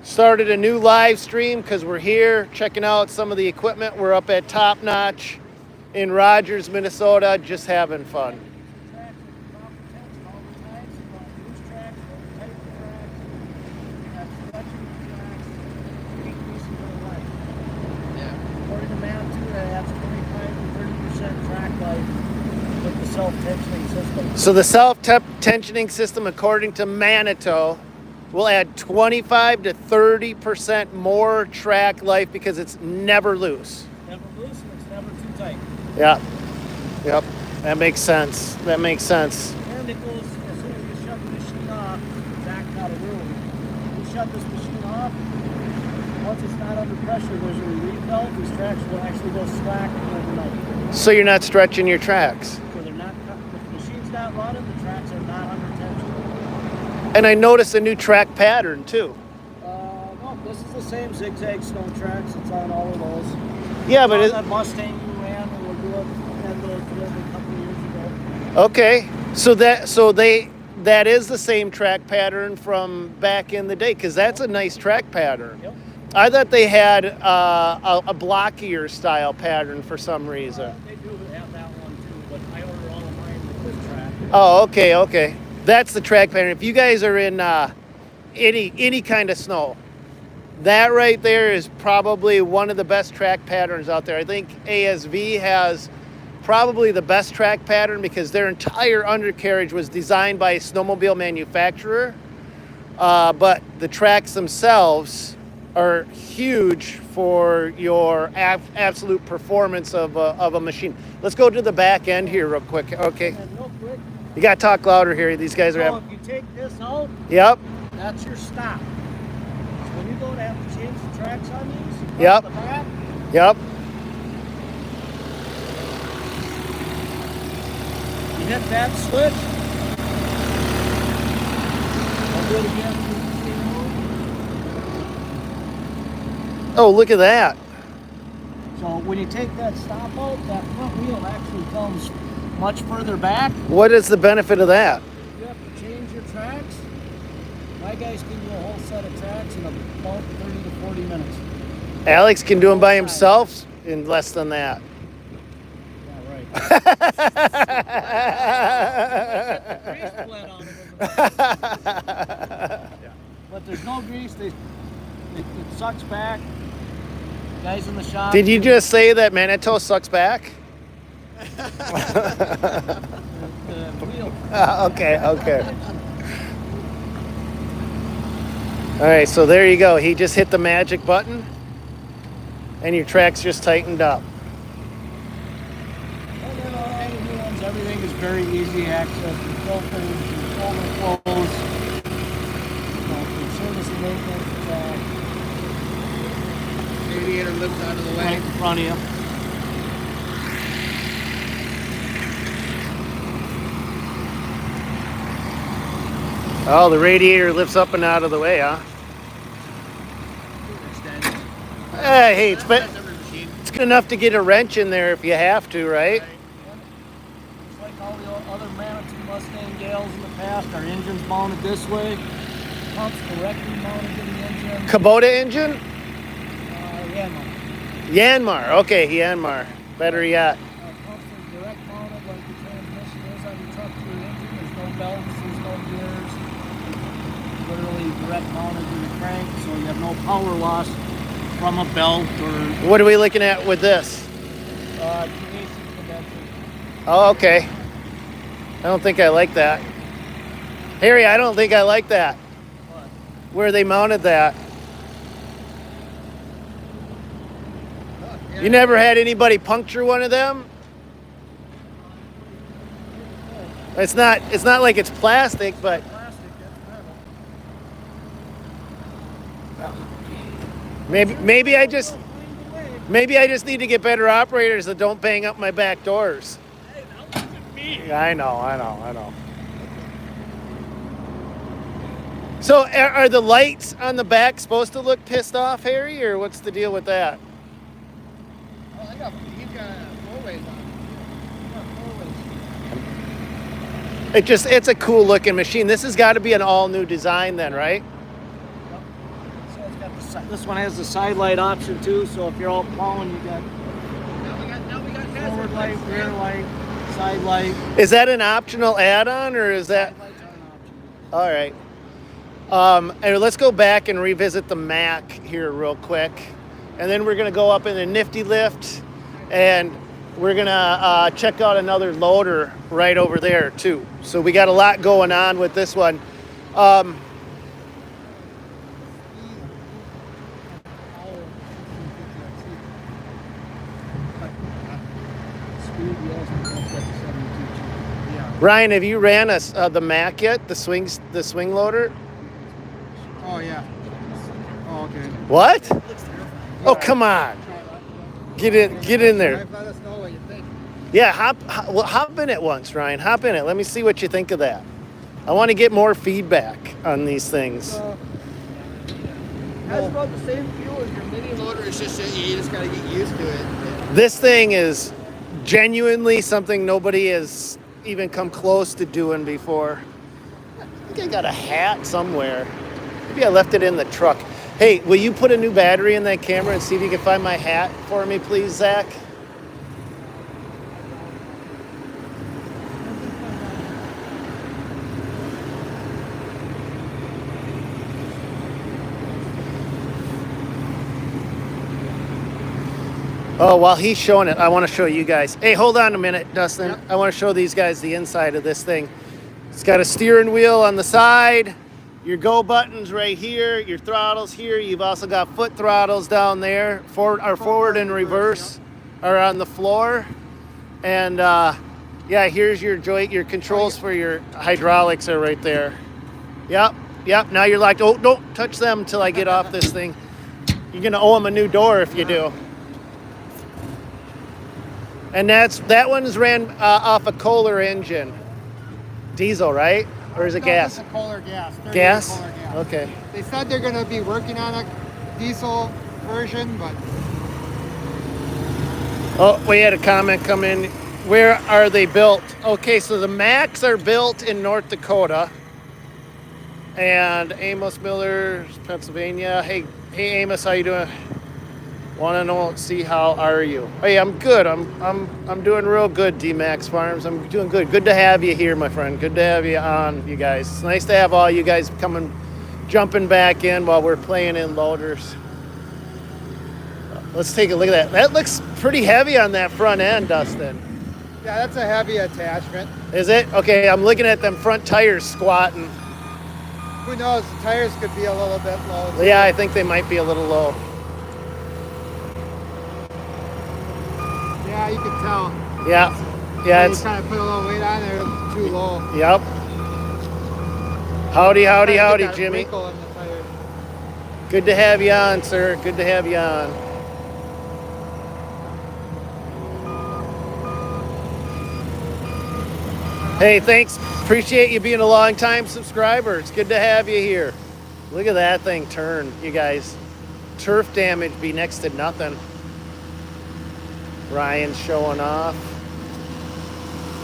Started a new live stream because we're here checking out some of the equipment. We're up at Top Notch in Rogers, Minnesota, just having fun. According to Manitou, that adds 25 to 30% track life with the self-tensioning system. So the self-tensioning system, according to Manitou, will add 25 to 30% more track life because it's never loose. Never loose and it's never too tight. Yeah. Yep. That makes sense. That makes sense. And it goes, as soon as you shut the machine off, Zach got a rule. You shut this machine off, once it's not under pressure, there's a relief valve. These tracks will actually go slack overnight. So you're not stretching your tracks. So they're not, if the machine's not running, the tracks are not under tension. And I noticed a new track pattern too. No, this is the same zigzag snow tracks. It's on all of those. Yeah, but that Mustang you ran, and we'll do it a couple of years ago. Okay, that is the same track pattern from back in the day, because that's a nice track pattern. Yep. I thought they had a blockier style pattern for some reason. They do have that one too, but I order all of mine with this track. Oh, okay. That's the track pattern. If you guys are in any kind of snow, that right there is probably one of the best track patterns out there. I think ASV has probably the best track pattern because their entire undercarriage was designed by a snowmobile manufacturer. But the tracks themselves are huge for your absolute performance of a machine. Let's go to the back end here real quick. Okay. And real quick, You got to talk louder here. These guys are so having... if you take this out, Yep. that's your stop. So when you go to have to change the tracks on these, you Yep. press the back, Yep. you hit that switch. I'll do it again. Oh, look at that. So when you take that stop out, that front wheel actually comes much further back. What is the benefit of that? You have to change your tracks. My guys can do a whole set of tracks in about 30 to 40 minutes. Alex can do them by himself in less than that. Yeah, right. Grease bled on it. But there's no grease. It sucks back. Guys in the shop. Did you just say that Manitou sucks back? The wheel. Okay. All right, so there you go. He just hit the magic button, and your track's just tightened up. And then all the new ones, everything is very easy access. The filters, the overflows, the service and maintenance. Radiator lifts out of the way. Right in front of you. Oh, the radiator lifts up and out of the way, huh? Hey, it's good enough to get a wrench in there if you have to, right? Just like all the other Manitou Mustang Gales in the past, our engine's mounted this way. Pumps directly mounted in the engine. Kubota engine? Yanmar. Yanmar. Okay, Yanmar. Better yet. Pumps are direct mounted like the transmission is on your truck to your engine. There's no belts, there's no gears. Literally direct mounted to the crank, so you have no power loss from a belt or What are we looking at with this? AC condenser. Oh, okay. I don't think I like that. Harry, I don't think I like that. What? Where they mounted that. You never had anybody puncture one of them? It's not like it's plastic, but Plastic, that's metal. maybe I just need to get better operators that don't bang up my back doors. Hey, that wasn't me. I know. So are the lights on the back supposed to look pissed off, Harry, or what's the deal with that? Oh, he's got four-ways on. It's a cool looking machine. This has got to be an all new design then, right? So it's This one has the side light option too, so if you're out plowing, you got Now we got forward light, rear light, side light. Is that an optional add-on, or is that? Side lights are an option. All right. And let's go back and revisit the Mac here real quick. And then we're going to go up in the Nifty lift, and we're going to check out another loader right over there too. So we got a lot going on with this one. Ryan, have you ran the Mac yet? The swing loader? Oh yeah. Oh okay. What? Oh, come on. Get in there. Let us know what you think. Yeah, hop in it once, Ryan. Hop in it. Let me see what you think of that. I want to get more feedback on these things. Has about the same fuel as your mini loader. It's just you just gotta get used to it. This thing is genuinely something nobody has even come close to doing before. I think I got a hat somewhere. Maybe I left it in the truck. Hey, will you put a new battery in that camera and see if you can find my hat for me, please, Zach? Oh, while he's showing it, I want to show you guys. Hey, hold on a minute, Dustin. Yep. I want to show these guys the inside of this thing. It's got a steering wheel on the side, your go buttons right here, your throttles here. You've also got foot throttles down there, forward and reverse are on the floor. And yeah, here's your joint, your controls for your hydraulics are right there. Yep. Now you're like, oh, don't touch them until I get off this thing. You're going to owe them a new door if you do. And that one's ran off a Kohler engine. Diesel, right? Or is it gas? It's a Kohler gas. Gas? Kohler gas. Okay. They said they're going to be working on a diesel version, but Oh, we had a comment come in. Where are they built? Okay, so the Macs are built in North Dakota. And Amos Miller, Pennsylvania. Hey Amos, how you doing? Want to know? See, how are you? Hey, I'm good. I'm doing real good, D-Max Farms. I'm doing good. Good to have you here, my friend. Good to have you on, you guys. It's nice to have all you guys jumping back in while we're playing in loaders. Let's take a look at that. That looks pretty heavy on that front end, Dustin. yeah, that's a heavy attachment. Is it? Okay, I'm looking at them front tires squatting. Who knows? The tires could be a little bit low. Yeah, I think they might be a little low. Yeah, you can tell. Yeah, You it's, kind of put a little weight on there, it's too low. yep. Howdy, Kinda get that Jimmy. wrinkle in the tire. Good to have you on, sir. Good to have you on. Hey, thanks. Appreciate you being a long-time subscriber. It's good to have you here. Look at that thing turn, you guys. Turf damage be next to nothing. Ryan's showing off.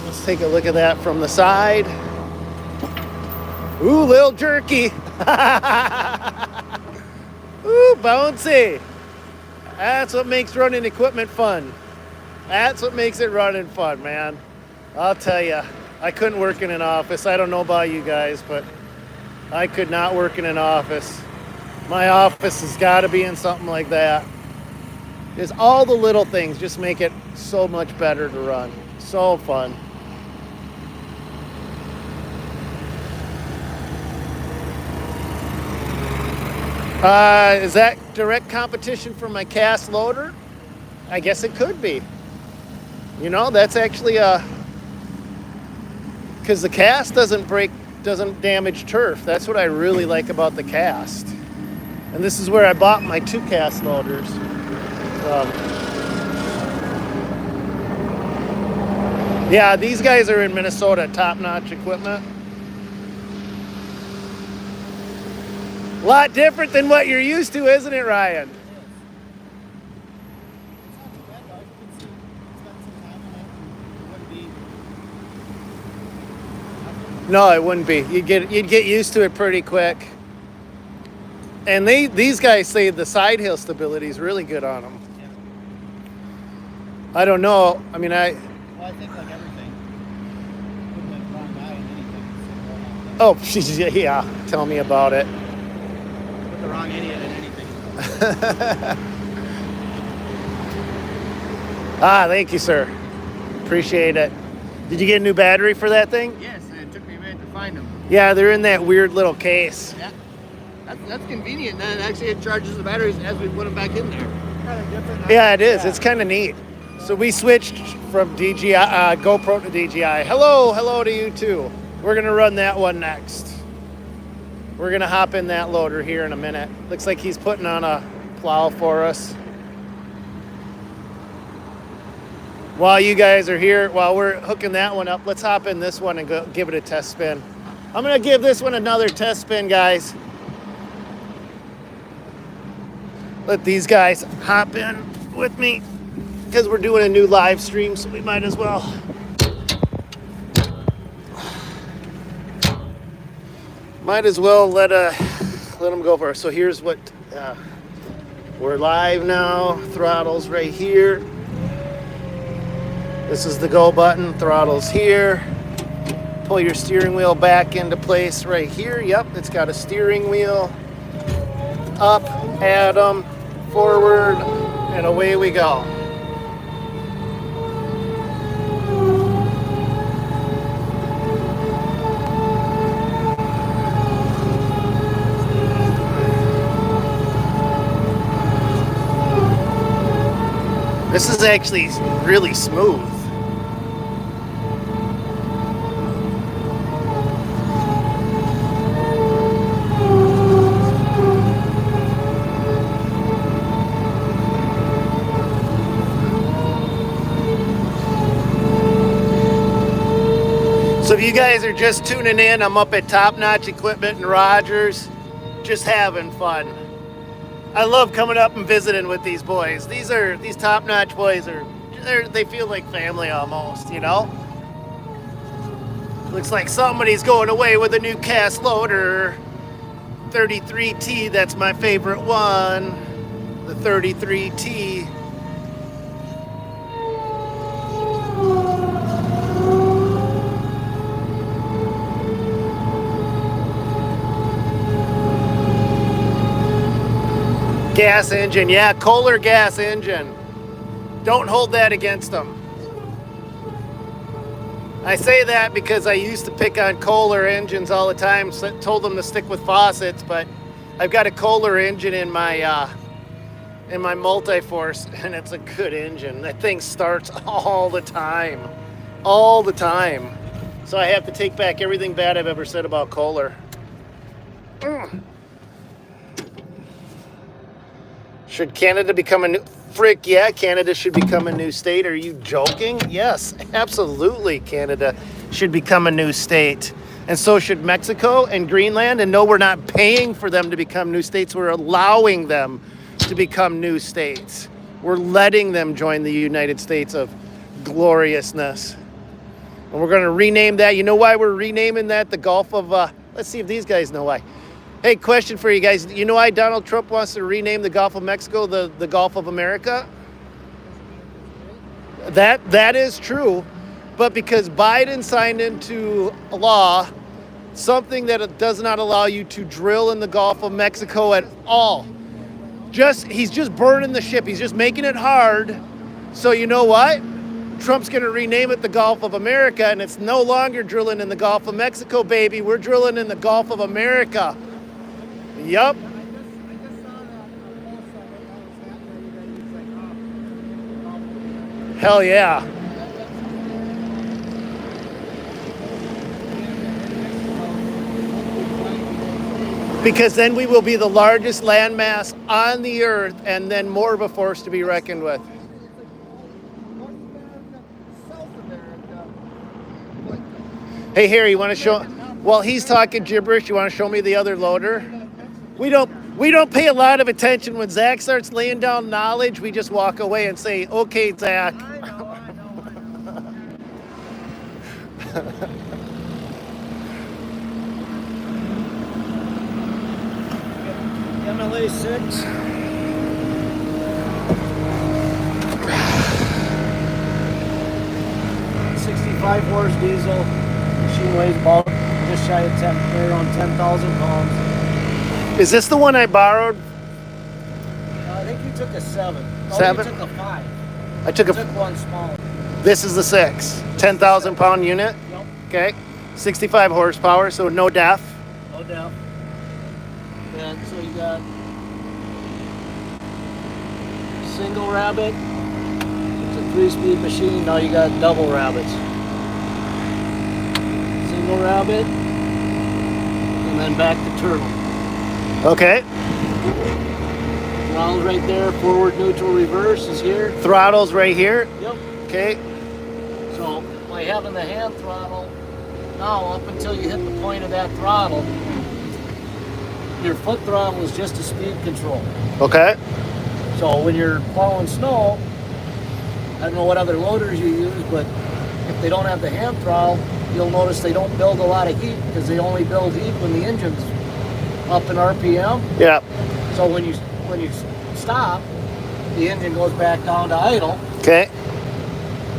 Let's take a look at that from the side. Ooh, little jerky. Ooh, bouncy. That's what makes running equipment fun. That's what makes it running fun, man. I'll tell you, I couldn't work in an office. I don't know about you guys, but I could not work in an office. My office has got to be in something like that. Because all the little things just make it so much better to run. So fun. Is that direct competition for my cast loader? I guess it could be. You know, that's actually because the cast doesn't damage turf. That's what I really like about the cast. And this is where I bought my 2 cast loaders. Yeah, these guys are in Minnesota, top-notch equipment. A lot different than what you're used to, isn't it, Ryan? No, it wouldn't be. You'd get used to it pretty quick. And these guys say the side hill stability is really good on them. I don't know. I mean, Well, I think like everything. Put the wrong guy in anything. oh, yeah. Tell me about it. Put the wrong idiot in anything. Thank you, sir. Appreciate it. Did you get a new battery for that thing? Yes, and it took me a minute to find them. Yeah, they're in that weird little case. Yeah. That's convenient. Then actually it charges the batteries as we put them back in there. Kind of different. Yeah, it is. It's kind of neat. So we switched from DJI, GoPro to DJI. Hello to you too. We're gonna run that one next. We're gonna hop in that loader here in a minute. Looks like he's putting on a plow for us. While you guys are here, while we're hooking that one up, let's hop in this one and go give it a test spin. I'm gonna give this one another test spin, guys. Let these guys hop in with me because we're doing a new live stream, so we might as well. Might as well let them go for it. So here's what we're live now. Throttle's right here. This is the go button. Throttle's here. Pull your steering wheel back into place right here. Yep, it's got a steering wheel. Up, add 'em, forward, and away we go. This is actually really smooth. So if you guys are just tuning in, I'm up at Top Notch Equipment in Rogers, just having fun. I love coming up and visiting with these boys. These Top Notch boys they feel like family almost, you know? Looks like somebody's going away with a new cast loader. 33T, that's my favorite one. The 33T. Gas engine, yeah, Kohler gas engine. Don't hold that against them. I say that because I used to pick on Kohler engines all the time, so told them to stick with faucets, but I've got a Kohler engine in my multi-force, and it's a good engine. That thing starts all the time. All the time. So I have to take back everything bad I've ever said about Kohler. Should Canada become a new... Frick, yeah, Canada should become a new state. Are you joking? Yes, absolutely, Canada should become a new state. And so should Mexico and Greenland. And no, we're not paying for them to become new states. We're allowing them to become new states. We're letting them join the United States of gloriousness. And we're going to rename that. You know why we're renaming that? The Gulf of... let's see if these guys know why. Hey, question for you guys. You know why Donald Trump wants to rename the Gulf of Mexico the Gulf of America? That is true. But because Biden signed into law something that does not allow you to drill in the Gulf of Mexico at all. He's just burning the ship. He's just making it hard. So you know what? Trump's going to rename it the Gulf of America, and it's no longer drilling in the Gulf of Mexico, baby. We're drilling in the Gulf of America. Yup. Hell yeah. Because then we will be the largest landmass on the earth, and then more of a force to be reckoned with. Hey Harry, you want to show? While he's talking gibberish, you want to show me the other loader? We don't pay a lot of attention when Zach starts laying down knowledge. We just walk away and say, "Okay, Zach." I know. MLA 6. $65 horse diesel. Machine weighs about just shy of 10, around 10,000 pounds. Is this the one I borrowed? I think you took a 7. Oh, 7? You took a 5. I took You a. took one smaller. This is the 6. 10,000 pound unit. Yep. Okay. 65 horsepower, so no DEF. No doubt. And so you got single rabbit. It's a 3-speed machine. Now you got double rabbits. Single rabbit, and then back to turtle. Okay. Throttle's right there. Forward, neutral, reverse is here. Throttle's right here. Yep. Okay. So by having the hand throttle, now up until you hit the point of that throttle, your foot throttle is just a speed control. Okay. So when you're plowing snow, I don't know what other loaders you use, but if they don't have the hand throttle, you'll notice they don't build a lot of heat because they only build heat when the engine's up in RPM. Yeah. So when you stop, the engine goes back down to idle. Okay.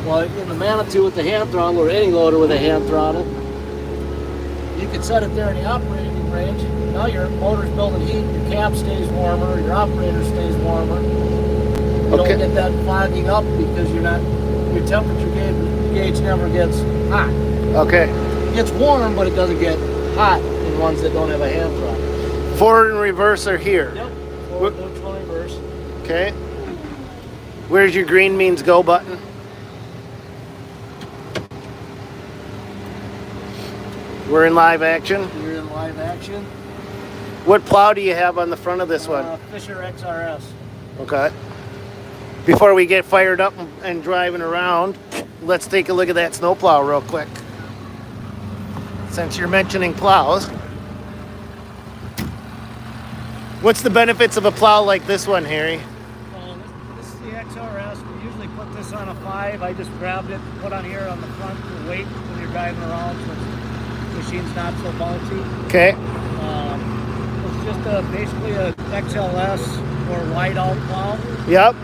Well, in the Manitou with the hand throttle, or any loader with a hand throttle, you can set it there in the operating range. Now your motor's building heat, your cab stays warmer, your operator stays warmer. You Okay. don't get that fogging up because your temperature gauge never gets hot. Okay. It gets warm, but it doesn't get hot in ones that don't have a hand throttle. Forward and reverse are here. Yep. Forward, neutral, reverse. Okay. Where's your green means go button? We're in live action. You're in live action. What plow do you have on the front of this one? Fisher XRS. Okay. Before we get fired up and driving around, let's take a look at that snowplow real quick. Since you're mentioning plows. What's the benefits of a plow like this one, Harry? This is the XRS. We usually put this on a 5. I just grabbed it, put on here on the front for weight when you're driving around so the machine's not so bouncy. Okay. It's just basically a XLS or wide out plow, Yep.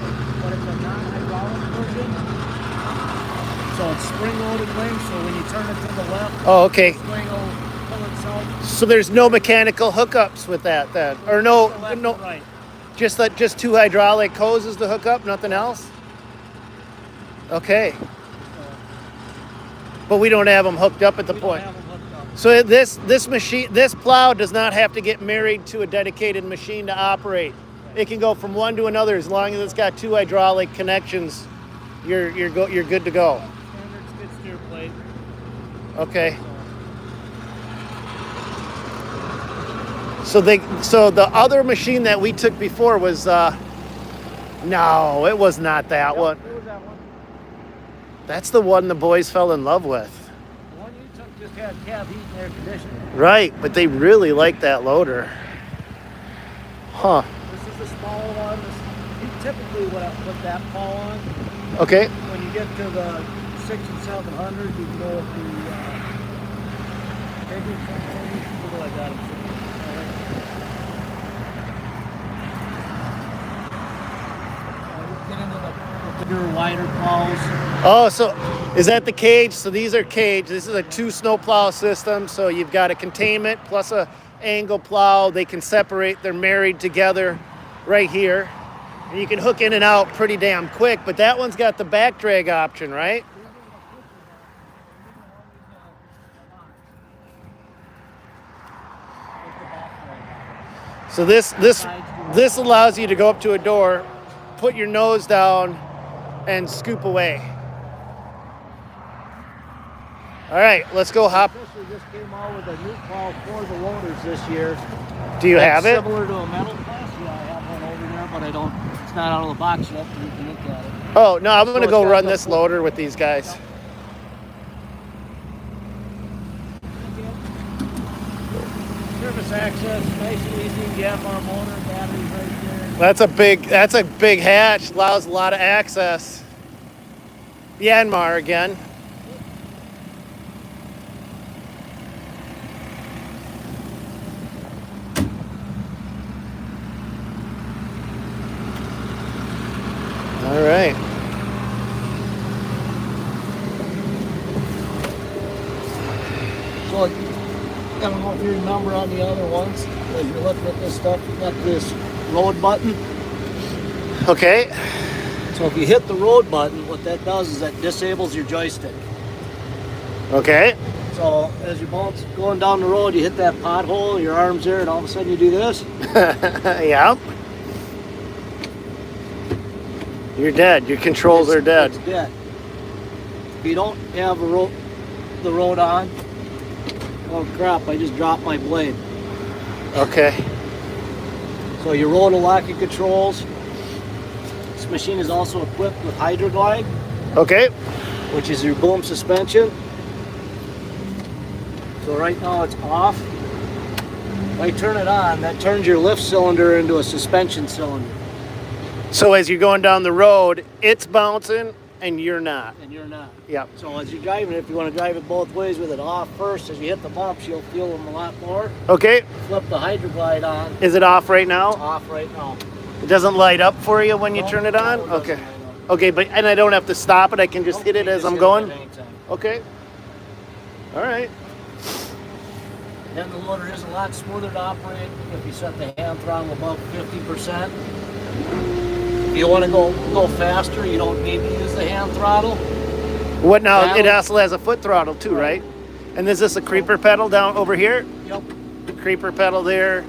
but it's a non-hydraulic version. So it's spring-loaded wings, so when you turn it to the left, Oh, okay. the swing will pull itself So there's no mechanical hookups with that then? Or no, to the left no, and right. just 2 hydraulic hoses to hook up, nothing else? Okay. But we don't have them hooked up at the We don't point. have them hooked up. So this plow does not have to get married to a dedicated machine to operate. It can go from one to another as long as it's got 2 hydraulic connections. You're good to go. Standard skid steer plate. Okay. So the other machine that we took before was no, it was not that Yep, one. It was that one. That's the one the boys fell in love with. The one you took just had cab heat and air conditioning. Right, but they really like that loader. Huh. This is the smaller one. You typically would put that plow on. Okay. When you get to the 6 and 700, you can go with the maybe what do I got? Get into the bigger, wider plows. Oh, so is that the cage? So these are cage. This is a 2 snow plow system. So you've got a containment plus a angle plow. They can separate. They're married together right here. And you can hook in and out pretty damn quick. But that one's got the back drag option, right? So this allows you to go up to a door, put your nose down, and scoop away. All right, let's go hop. Officially just came out with a new plow for the loaders this year. Do you have it? Similar to a metal press. Yeah, I have one over there, but I don't. It's not out of the box yet, so you can look at it. Oh, no, I'm going to it's go got run the this full- loader with these guys. Service access, nice and easy. You have our motor, batteries right there. That's a big hatch. Allows a lot of access. Myanmar again. All right. So, I don't know if you remember on the other ones, as you're looking at this stuff, you got this road button. Okay. So if you hit the road button, what that does is that disables your joystick. Okay. So as you bounce going down the road, you hit that pothole, your arm's there, and all of a sudden you do this. Yep. You're dead. Your controls are dead. It's dead. If you don't have the road on, oh crap, I just dropped my blade. Okay. So your rotor locking controls. This machine is also equipped with Hydroglide, Okay. which is your boom suspension. So right now it's off. If I turn it on, that turns your lift cylinder into a suspension cylinder. So as you're going down the road, it's bouncing and you're not. And you're not. Yep. So as you're driving it, if you want to drive it both ways with it off first, as you hit the bumps, you'll feel them a lot more. Okay. Flip the Hydroglide on. Is it off right It's now? off right now. It doesn't light up for you when you No, turn it on? no, it doesn't Okay. light up. Okay, but and I don't have to stop it. I can just Nope, hit it you as just I'm hit it going? at any time. Okay. All right. Then the loader is a lot smoother to operate if you set the hand throttle above 50%. If you want to go faster, you don't need to use the hand throttle. What now? It Paddle. also has a foot throttle too, right? And is this a creeper pedal down over here? Yep. Creeper pedal there,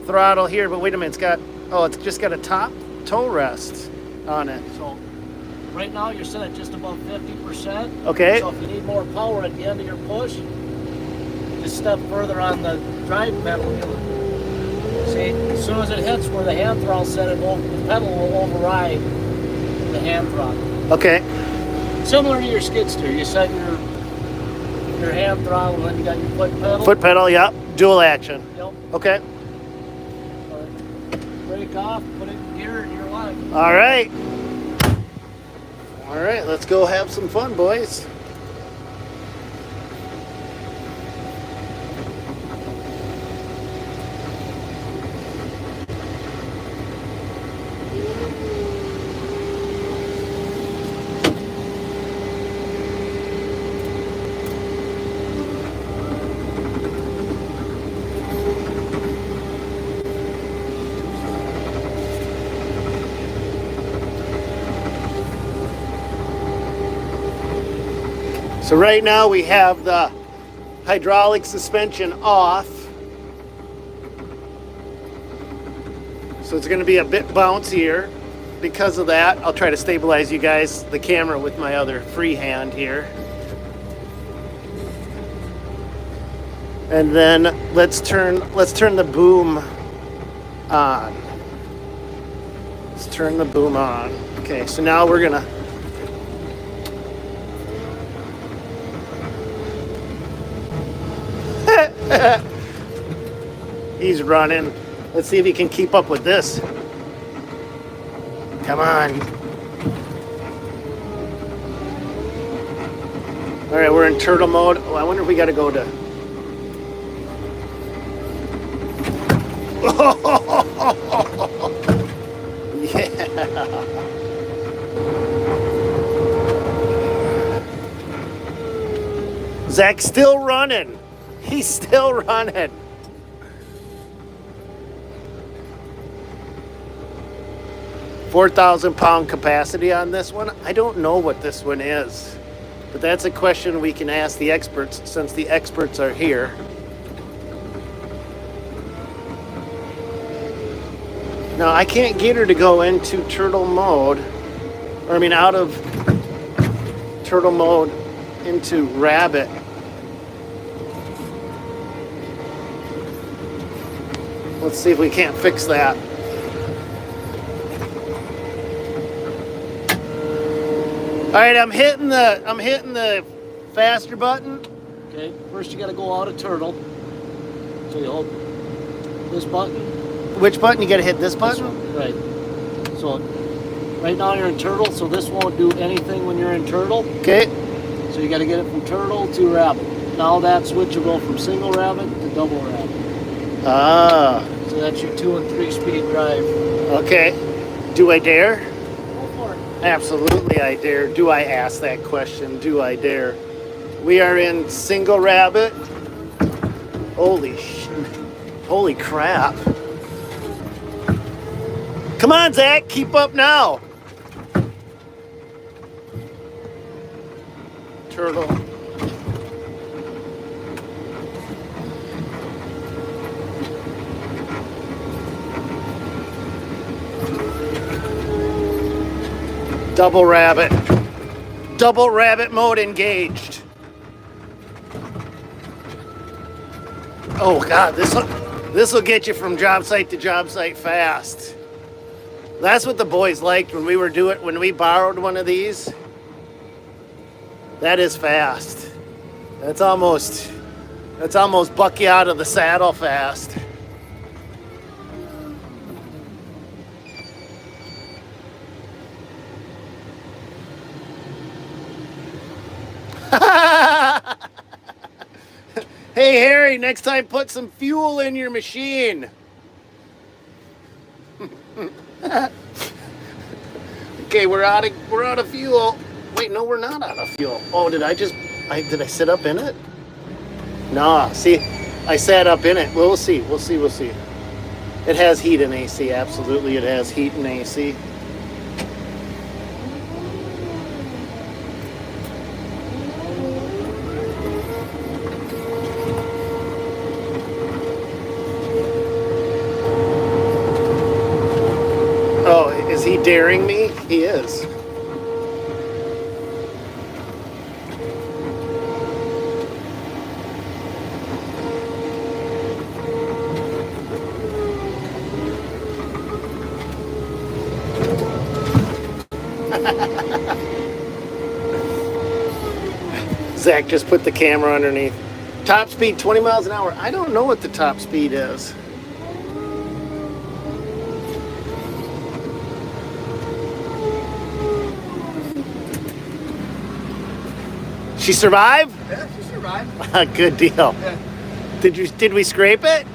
throttle here, but wait a minute, it's just got a top toe rest on it. So right now you're set at just above 50%. Okay. So if you need more power at the end of your push, just step further on the drive pedal. See, as soon as it hits where the hand throttle set, the pedal will override the hand throttle. Okay. Similar to your skid steer, you set your hand throttle and then you got your foot pedal. Foot pedal, yep. Dual action. Yep. Okay. Break off, put it in gear, and you're live. All right. All right, let's go have some fun, boys. So right now we have the hydraulic suspension off. So it's going to be a bit bouncier. Because of that, I'll try to stabilize you guys, the camera, with my other free hand here. And then let's turn the boom on. Let's turn the boom on. Okay, so now we're gonna he's running. Let's see if he can keep up with this. Come on. All right, we're in turtle mode. Oh, I wonder if we got to go to. Yeah. Zach's still running. He's still running. £4,000 capacity on this one. I don't know what this one is, but that's a question we can ask the experts since the experts are here. Now I can't get her to go into turtle mode, or I mean out of turtle mode into rabbit. Let's see if we can't fix that. All right, I'm hitting the faster button. Okay, first you got to go out of turtle. So you hold this button. Which button? You got to hit this button? Right. So right now you're in turtle, so this won't do anything when you're in turtle. Okay. So you got to get it from turtle to rabbit. Now that switch will go from single rabbit to double rabbit. Ah. So that's your 2 and 3 speed drive. Okay. Do I dare? Go for it. Absolutely, I dare. Do I ask that question? Do I dare? We are in single rabbit. Holy crap. Come on, Zach, keep up now. Turtle. Double rabbit. Double rabbit mode engaged. Oh God, this will get you from job site to job site fast. That's what the boys liked when we borrowed one of these. That is fast. That's almost buck you out of the saddle fast. Hey Harry, next time put some fuel in your machine. Okay, we're out of fuel. Wait, no, we're not out of fuel. Oh, did I sit up in it? Nah, see, I sat up in it. We'll see. It has heat and AC, absolutely. It has heat and AC. Oh, is he daring me? He is. Zach just put the camera underneath. Top speed 20 miles an hour. I don't know what the top speed is. She survived? Yeah, she survived. Good deal. Yeah. Did we scrape it?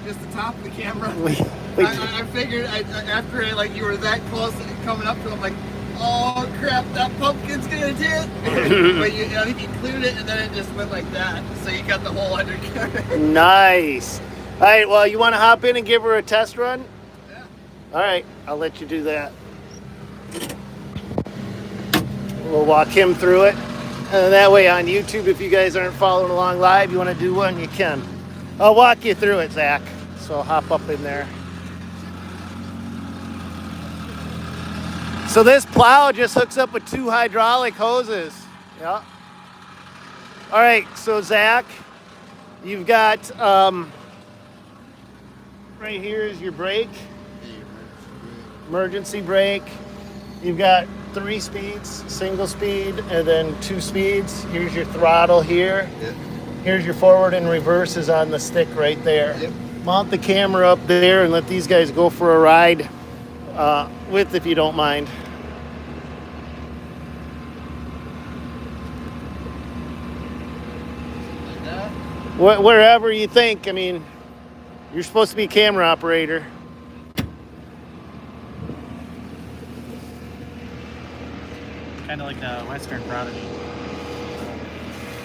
Just the top of the camera. We I figured after you were that close coming up to him, like, oh crap, that pumpkin's gonna hit. But I think you cleared it and then it just went like that. So you got the whole undercarriage. Nice. All right, well, you want to hop in and give her a test run? Yeah. All right, I'll let you do that. We'll walk him through it. And that way on YouTube, if you guys aren't following along live, you want to do one, you can. I'll walk you through it, Zach. So I'll hop up in there. So this plow just hooks up with 2 hydraulic hoses. Yeah. All right, so Zach, you've got, right here is your brake. Emergency brake. You've got 3 speeds, single speed, and then 2 speeds. Here's your throttle here. Yep. Here's your forward and reverse is on the stick right there. Yep. Mount the camera up there and let these guys go for a ride with, if you don't mind. Like that? Wherever you think. I mean, you're supposed to be a camera operator. Kind of like the Western Prodigy.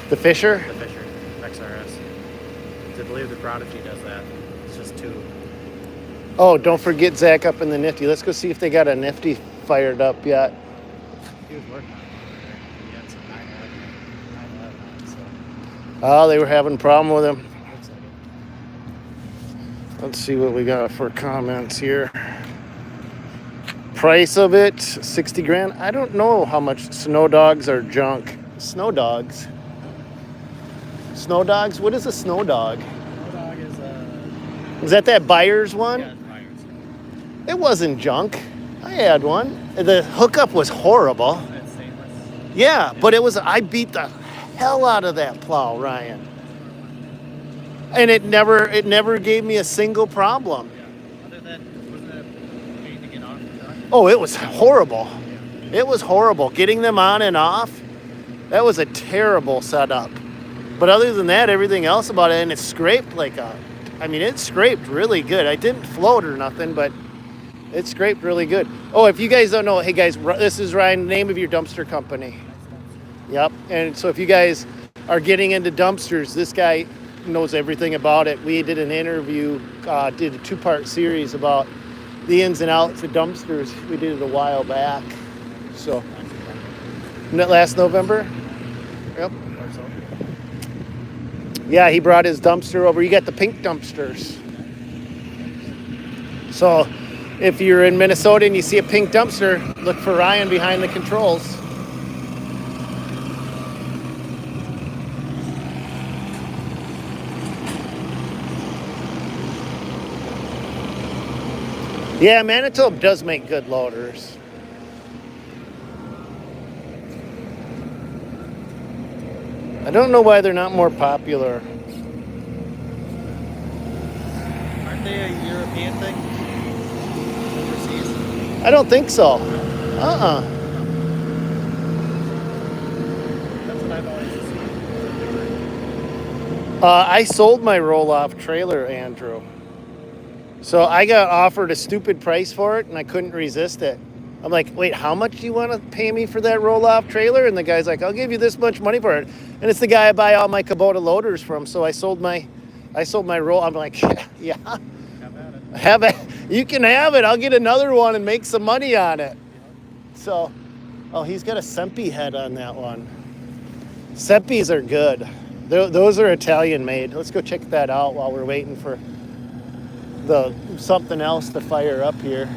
The Fisher? The Fisher, XRS. I believe the Prodigy does that. It's just 2. Oh, don't forget Zach up in the Nifty. Let's go see if they got a Nifty fired up yet. He was working on it. He had some 911 on it, so Oh, they were having a problem with him. looks like it. Let's see what we got for comments here. Price of it, 60 grand. I don't know how much snow dogs are junk. Snow dogs? Snow dogs? What is a snow dog? Dog is Is that Byers one? yeah, Myers. It wasn't junk. I had one. The hookup was horrible. It's stainless. Yeah, but I beat the hell out of that plow, Ryan. And it never gave me a single problem. Yeah. Other than, wasn't it pain to get off the truck? Oh, it was horrible. It was horrible. Getting them on and off, that was a terrible setup. But other than that, everything else about it, and it scraped it scraped really good. I didn't float or nothing, but It's scraped really good. Oh, if you guys don't know, hey guys, this is Ryan, name of your dumpster company. Yep. And so if you guys are getting into dumpsters, this guy knows everything about it. We did an interview, did a 2-part series about the ins and outs of dumpsters. We did it a while back. So, last November? Yep. Yeah, he brought his dumpster over. You got the pink dumpsters. So, if you're in Minnesota and you see a pink dumpster, look for Ryan behind the controls. Yeah, Manitou does make good loaders. I don't know why they're not more popular. Aren't they a European thing? Overseas? I don't think so. That's what I've always assumed. I sold my roll-off trailer, Andrew. So I got offered a stupid price for it, and I couldn't resist it. I'm like, wait, how much do you want to pay me for that roll-off trailer? And the guy's like, I'll give you this much money for it. And it's the guy I buy all my Kubota loaders from. So I sold my roll. I'm like, yeah, have it. You can have it. I'll get another one and make some money on it. So, oh, he's got a Sempi head on that one. Sempis are good. Those are Italian made. Let's go check that out while we're waiting for something else to fire up here.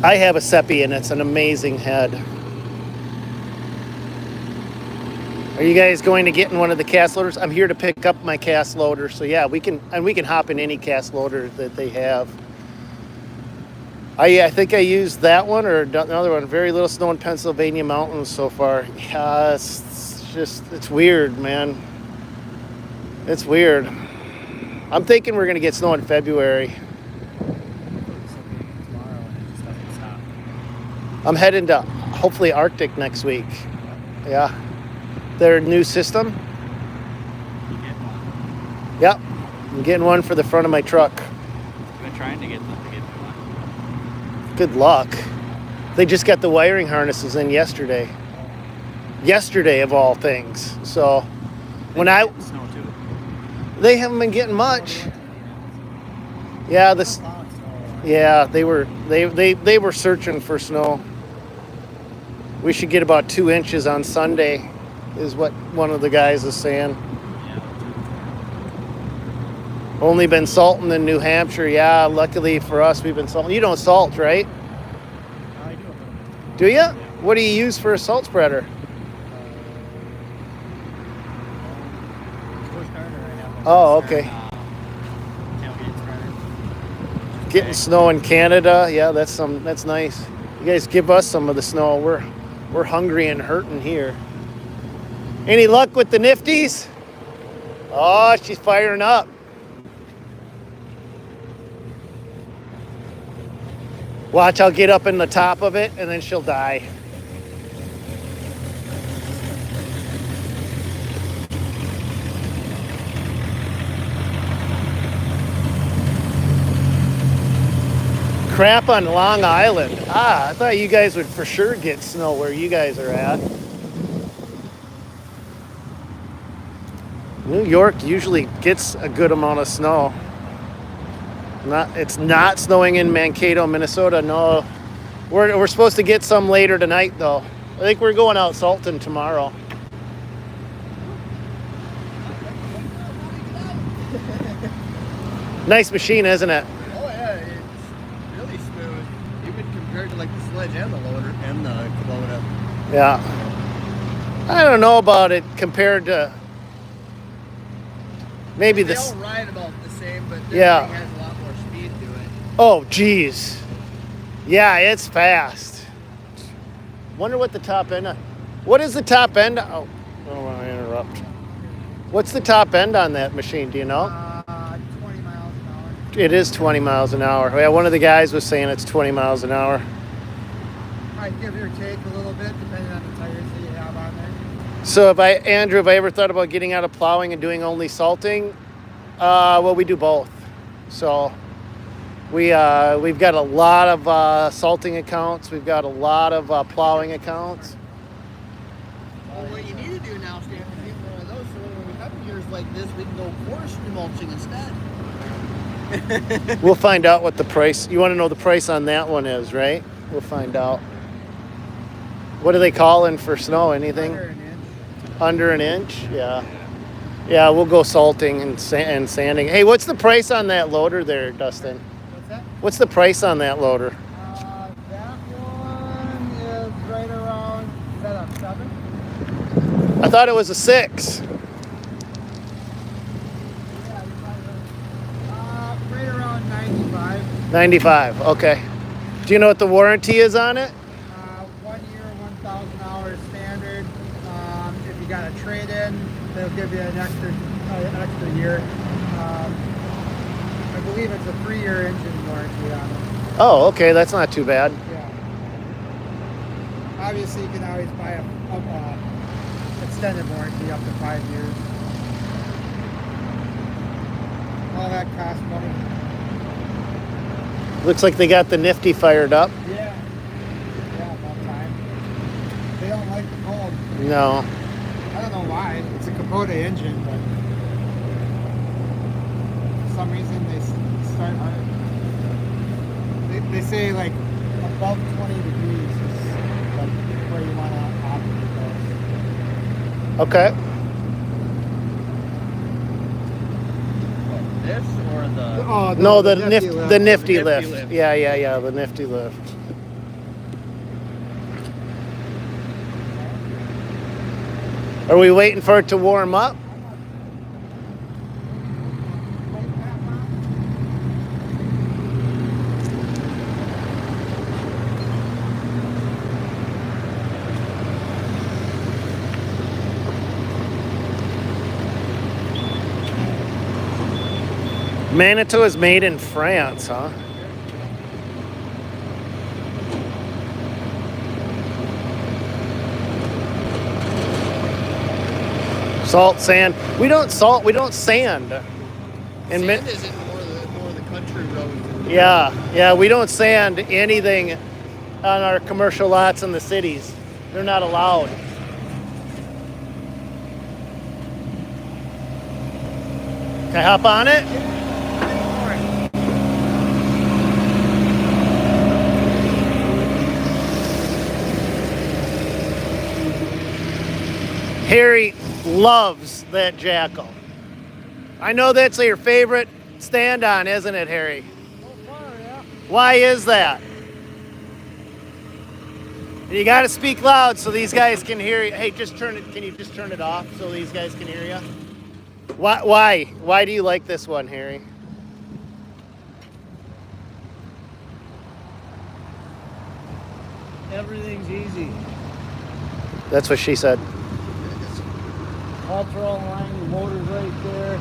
I have a Seppi and it's an amazing head. Are you guys going to get in one of the cast loaders? I'm here to pick up my cast loader. So yeah, we can hop in any cast loader that they have. I think I used that one or another one. Very little snow in Pennsylvania mountains so far. Yeah, it's weird, man. It's weird. I'm thinking we're gonna get snow in February. I'm heading to hopefully Arctic next week. Yeah. Their new system. Yep. I'm getting one for the front of my truck. I've been trying to get one. Good luck. They just got the wiring harnesses in yesterday. Yesterday of all things. So when Snow too. they haven't been getting much. Yeah, they were searching for snow. We should get about 2 inches on Sunday, is what one of the guys is saying. Only been salting in New Hampshire. Yeah, luckily for us, we've been salting. You don't salt, right? I do. Do you? What do you use for a salt spreader? Oh, okay. Getting snow in Canada. Yeah, that's nice. You guys give us some of the snow. We're hungry and hurting here. Any luck with the Nifties? Oh, she's firing up. Watch, I'll get up in the top of it and then she'll die. Crap on Long Island. I thought you guys would for sure get snow where you guys are at. New York usually gets a good amount of snow. It's not snowing in Mankato, Minnesota. No, we're supposed to get some later tonight though. I think we're going out salting tomorrow. Nice machine, isn't it? Oh yeah, it's really smooth, even compared to like the sledge and the loader and the Kubota. Yeah. I don't know about it compared to maybe They this. all ride about the same, but this Yeah. thing has a lot more speed to it. Oh, geez. Yeah, it's fast. Wonder what the top end. What is the top end? Oh, I don't want to interrupt. What's the top end on that machine? Do you know? 20 miles an hour. It is 20 miles an hour. Yeah, one of the guys was saying it's 20 miles an hour. Might give or take a little bit depending on the tires that you have on there. So Andrew, have I ever thought about getting out of plowing and doing only salting? Well, we do both. So we've got a lot of salting accounts. We've got a lot of plowing accounts. Well, what you need to do now, Stan, is get one of those so when we have years like this, we can go forestry mulching instead. We'll find out what the price. You want to know the price on that one is, right? We'll find out. What are they calling for snow? Anything? Under an inch? Yeah. Yeah, we'll go salting and sanding. Hey, what's the price on that loader there, Dustin? What's that? What's the price on that loader? That one is right around, is that a 7? I thought it was a 6. Right around 95. 95. Okay. Do you know what the warranty is on it? 1 year, 1,000 hours standard. If you got a trade-in, they'll give you an extra year. I believe it's a 3-year engine warranty on it. Oh, okay. That's not too bad. Yeah. Obviously, you can always buy a extended warranty up to 5 years. All that costs money. Looks like they got the Nifty fired up. Yeah. Yeah, about time. They don't like the cold. No. I don't know why. It's a Kubota engine, but for some reason they start. They say like above 20 degrees is like where you want to operate those. Okay. This or the... Oh, No, the Nifty lift. The Nifty Nifty lift. lift. Yeah, the Nifty lift. Are we waiting for it to warm up? Manitou is made in France, huh? Salt, sand. We don't salt, we don't sand. And Sand is in more of the country roads. yeah, we don't sand anything on our commercial lots in the cities. They're not allowed. Can I hop on it? Harry loves that Jackal. I know that's your favorite stand-on, isn't it, Harry? So far, yeah. Why is that? You got to speak loud so these guys can hear you. Hey, just turn it. Can you just turn it off so these guys can hear you? Why? Why do you like this one, Harry? Everything's easy. That's what she said. Halter on line, the motor's right there.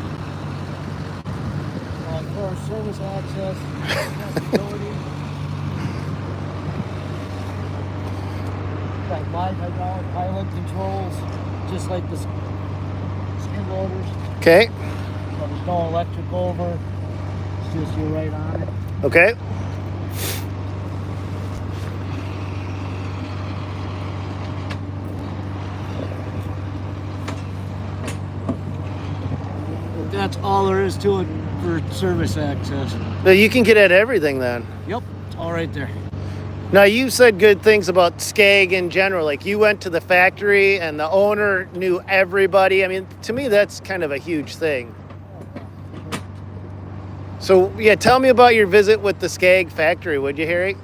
For service access, accessibility. Got live hydraulic pilot controls, just like the skid loaders. Okay. So there's no electric over. It's just you're right on it. Okay. That's all there is to it for service access. So you can get at everything then. Yep, it's all right there. Now, you said good things about Skag in general. Like, you went to the factory and the owner knew everybody. I mean, to me, that's kind of a huge thing. So, yeah, tell me about your visit with the Skag factory, would you, Harry?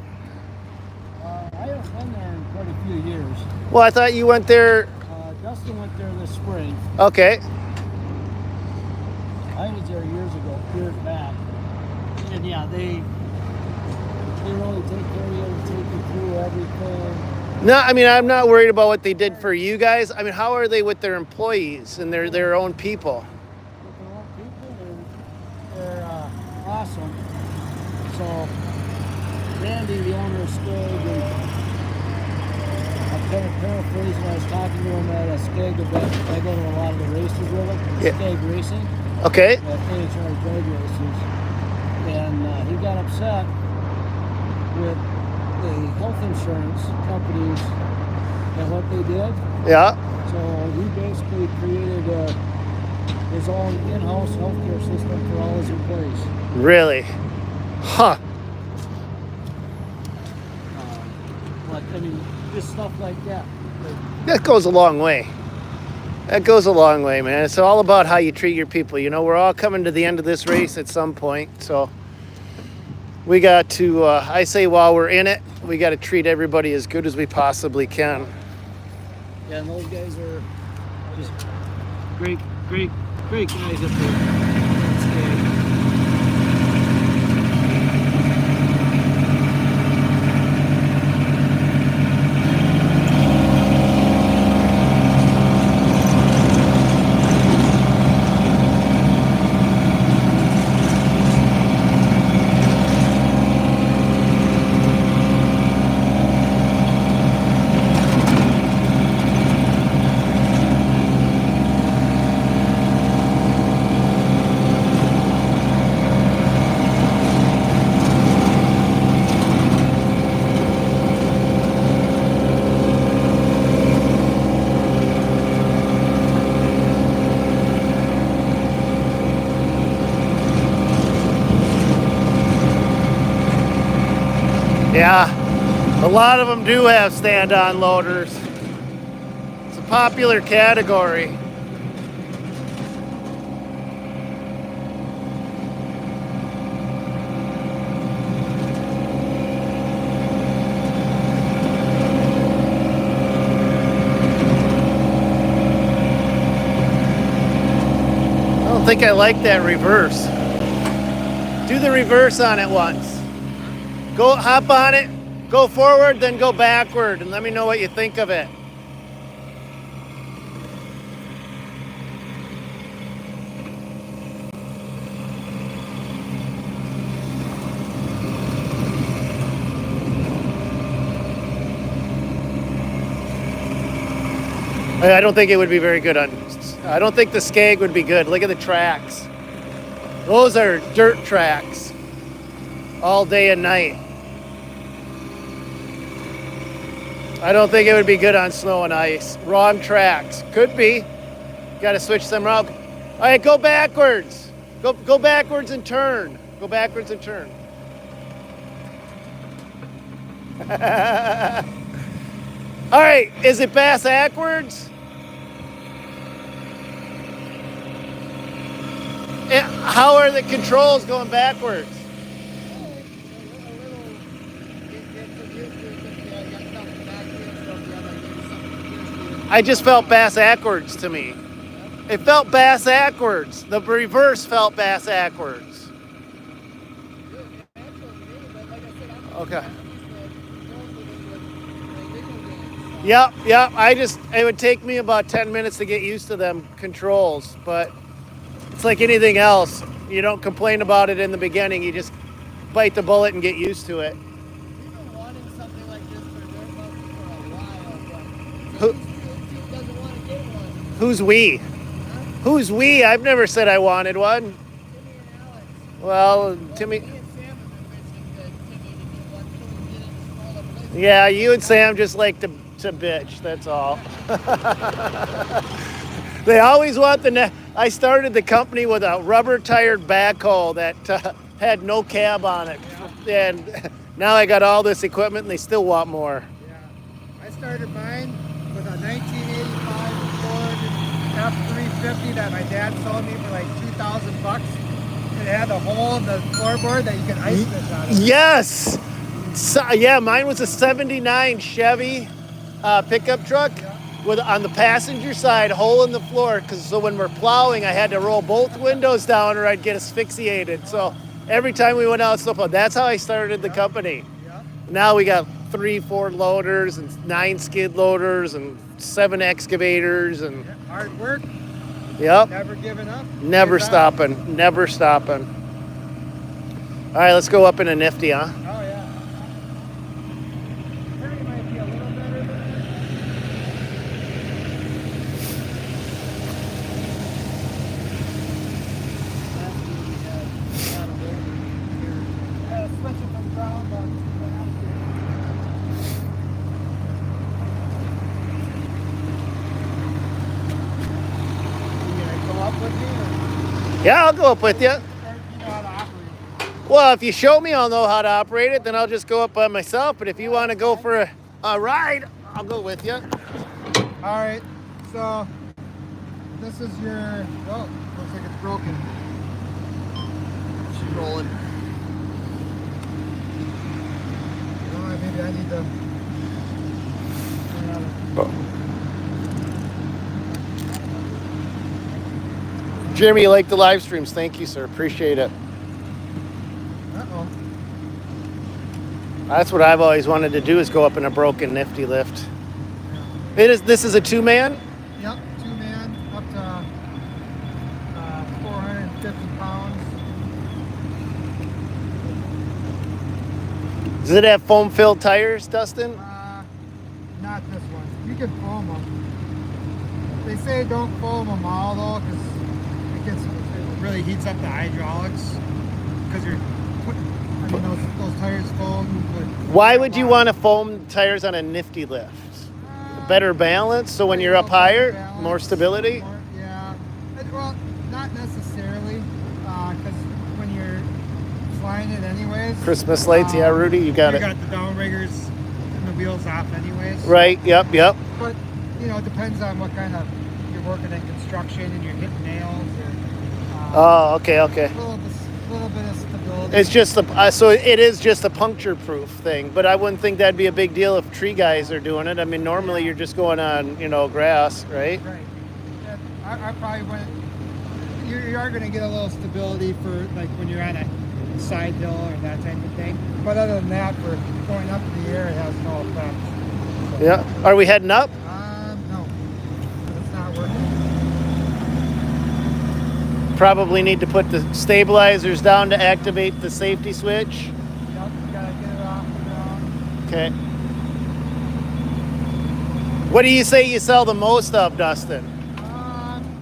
I haven't been there in quite a few years. Well, I thought you went there. Dustin went there this spring. Okay. I was there years back. And yeah, they really take care of you, take you through everything. No, I mean, I'm not worried about what they did for you guys. I mean, how are they with their employees and their own people? With their own people, they're awesome. So, Randy, the owner of Skag, and I'm kind of paraphrasing when I was talking to him at a Skag event. I go to a lot of the races with him, Yeah. Skag Racing. Okay. at AHR drag races, and he got upset with the health insurance companies and what they did. Yeah. So he basically created his own in-house healthcare system for all his employees. Really? Huh. But I mean, just stuff like that. That goes a long way. That goes a long way, man. It's all about how you treat your people. You know, we're all coming to the end of this race at some point. So we got to, I say while we're in it, we got to treat everybody as good as we possibly can. Yeah, and those guys are just great guys up there at Skag. Yeah, a lot of them do have stand-on loaders. It's a popular category. I don't think I like that reverse. Do the reverse on it once. Go hop on it, go forward, then go backward, and let me know what you think of it. I don't think it would be very good on, I don't think the Skag would be good. Look at the tracks. Those are dirt tracks all day and night. I don't think it would be good on snow and ice. Wrong tracks. Could be. Got to switch them up. All right, go backwards. Go backwards and turn. Go backwards and turn. All right, is it backwards? How are the controls going backwards? I just felt backwards to me. It felt backwards. The reverse felt backwards. Okay. Yep. It would take me about 10 minutes to get used to them controls, but it's like anything else. You don't complain about it in the beginning. You just bite the bullet and get used to it. We've been wanting something like this for dirt buggy for a while, but Who- Timmy doesn't want to get one. Who's we? Huh? Who's we? I've never said I wanted one. Timmy and Alex. Well, Timmy. Me and Sam have been bitching that Timmy to get one so we can get it in smaller places. Yeah, you and Sam just like to bitch. That's all. They always want I started the company with a rubber-tired backhoe that had no cab on it, and now I got all this equipment, and they still want more. Yeah, I started mine with a 1985 Ford F350 that my dad sold me for like $2,000. It had a hole in the floorboard that you could ice fish out of. Yes. So, yeah, mine was a '79 Chevy pickup truck with on the passenger side hole in the floor. So when we're plowing, I had to roll both windows down or I'd get asphyxiated. So every time we went out snowplow, that's how I started the company. Yeah. Now we got 3 Ford loaders and 9 skid loaders and 7 excavators and Hard work, yep, never giving up. never Give up. stopping, never stopping. All right, let's go up in a Nifty, huh? Oh yeah. Terry might be a little better than that. Yeah, I'll go up with you. Or you know how to operate it? Well, if you show me, I'll know how to operate it. Then I'll just go up by myself. But if you want to go for a ride, I'll go with you. All right, so this is your, oh, looks like it's broken. She's rolling. Oh, maybe I need to. Jeremy, you like the live streams? Thank you, sir. Appreciate it. Uh-oh. That's what I've always wanted to do, is go up in a broken Nifty lift. This is a 2-man? Yep, 2-man, up to 450 pounds. Does it have foam-filled tires, Dustin? Not this one. You can foam them. They say don't foam them all though, because it really heats up the hydraulics. Because you're putting, I mean, those tires foam. Why would you want to foam tires on a Nifty lift? Better balance, so when you're up higher, more stability? Yeah. Well, not necessarily, because when you're flying it anyways. Christmas lights, yeah, Rudy, you got it. You got the downriggers and the wheels off anyways. Right, yep. But, you know, it depends on what kind of, you're working in construction and you're hitting nails or... Okay. A little bit of stability. It's just so it is just a puncture-proof thing, but I wouldn't think that'd be a big deal if tree guys are doing it. I mean, normally you're just going on, grass, right? Right. I probably wouldn't... You are going to get a little stability for, like, when you're on a side hill or that type of thing. But other than that, for going up in the air, it has no effect. So, Yeah. Are we heading up? no. It's not working. Probably need to put the stabilizers down to activate the safety switch. Yep, you gotta get it off the ground. Okay. What do you say you sell the most of, Dustin?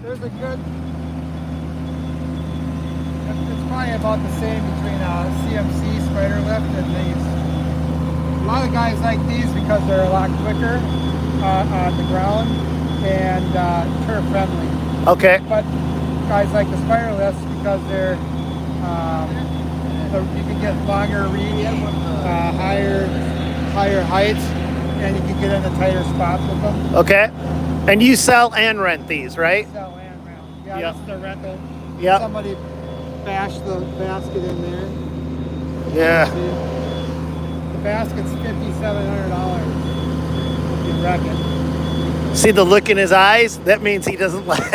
There's a good... It's probably about the same between a CMC spider lift and these. A lot of guys like these because they're a lot quicker on the ground and turf friendly. Okay. But guys like the spider lifts because they're you can get longer reach, higher heights, and you can get into tighter spots with them. Okay. And you sell and rent these, right? Sell and rent. Yeah, Yep. that's the rental. Yep. Somebody bash the basket in there. Yeah. See? The basket's $5,700 if you wreck it. See the look in his eyes? That means he doesn't like.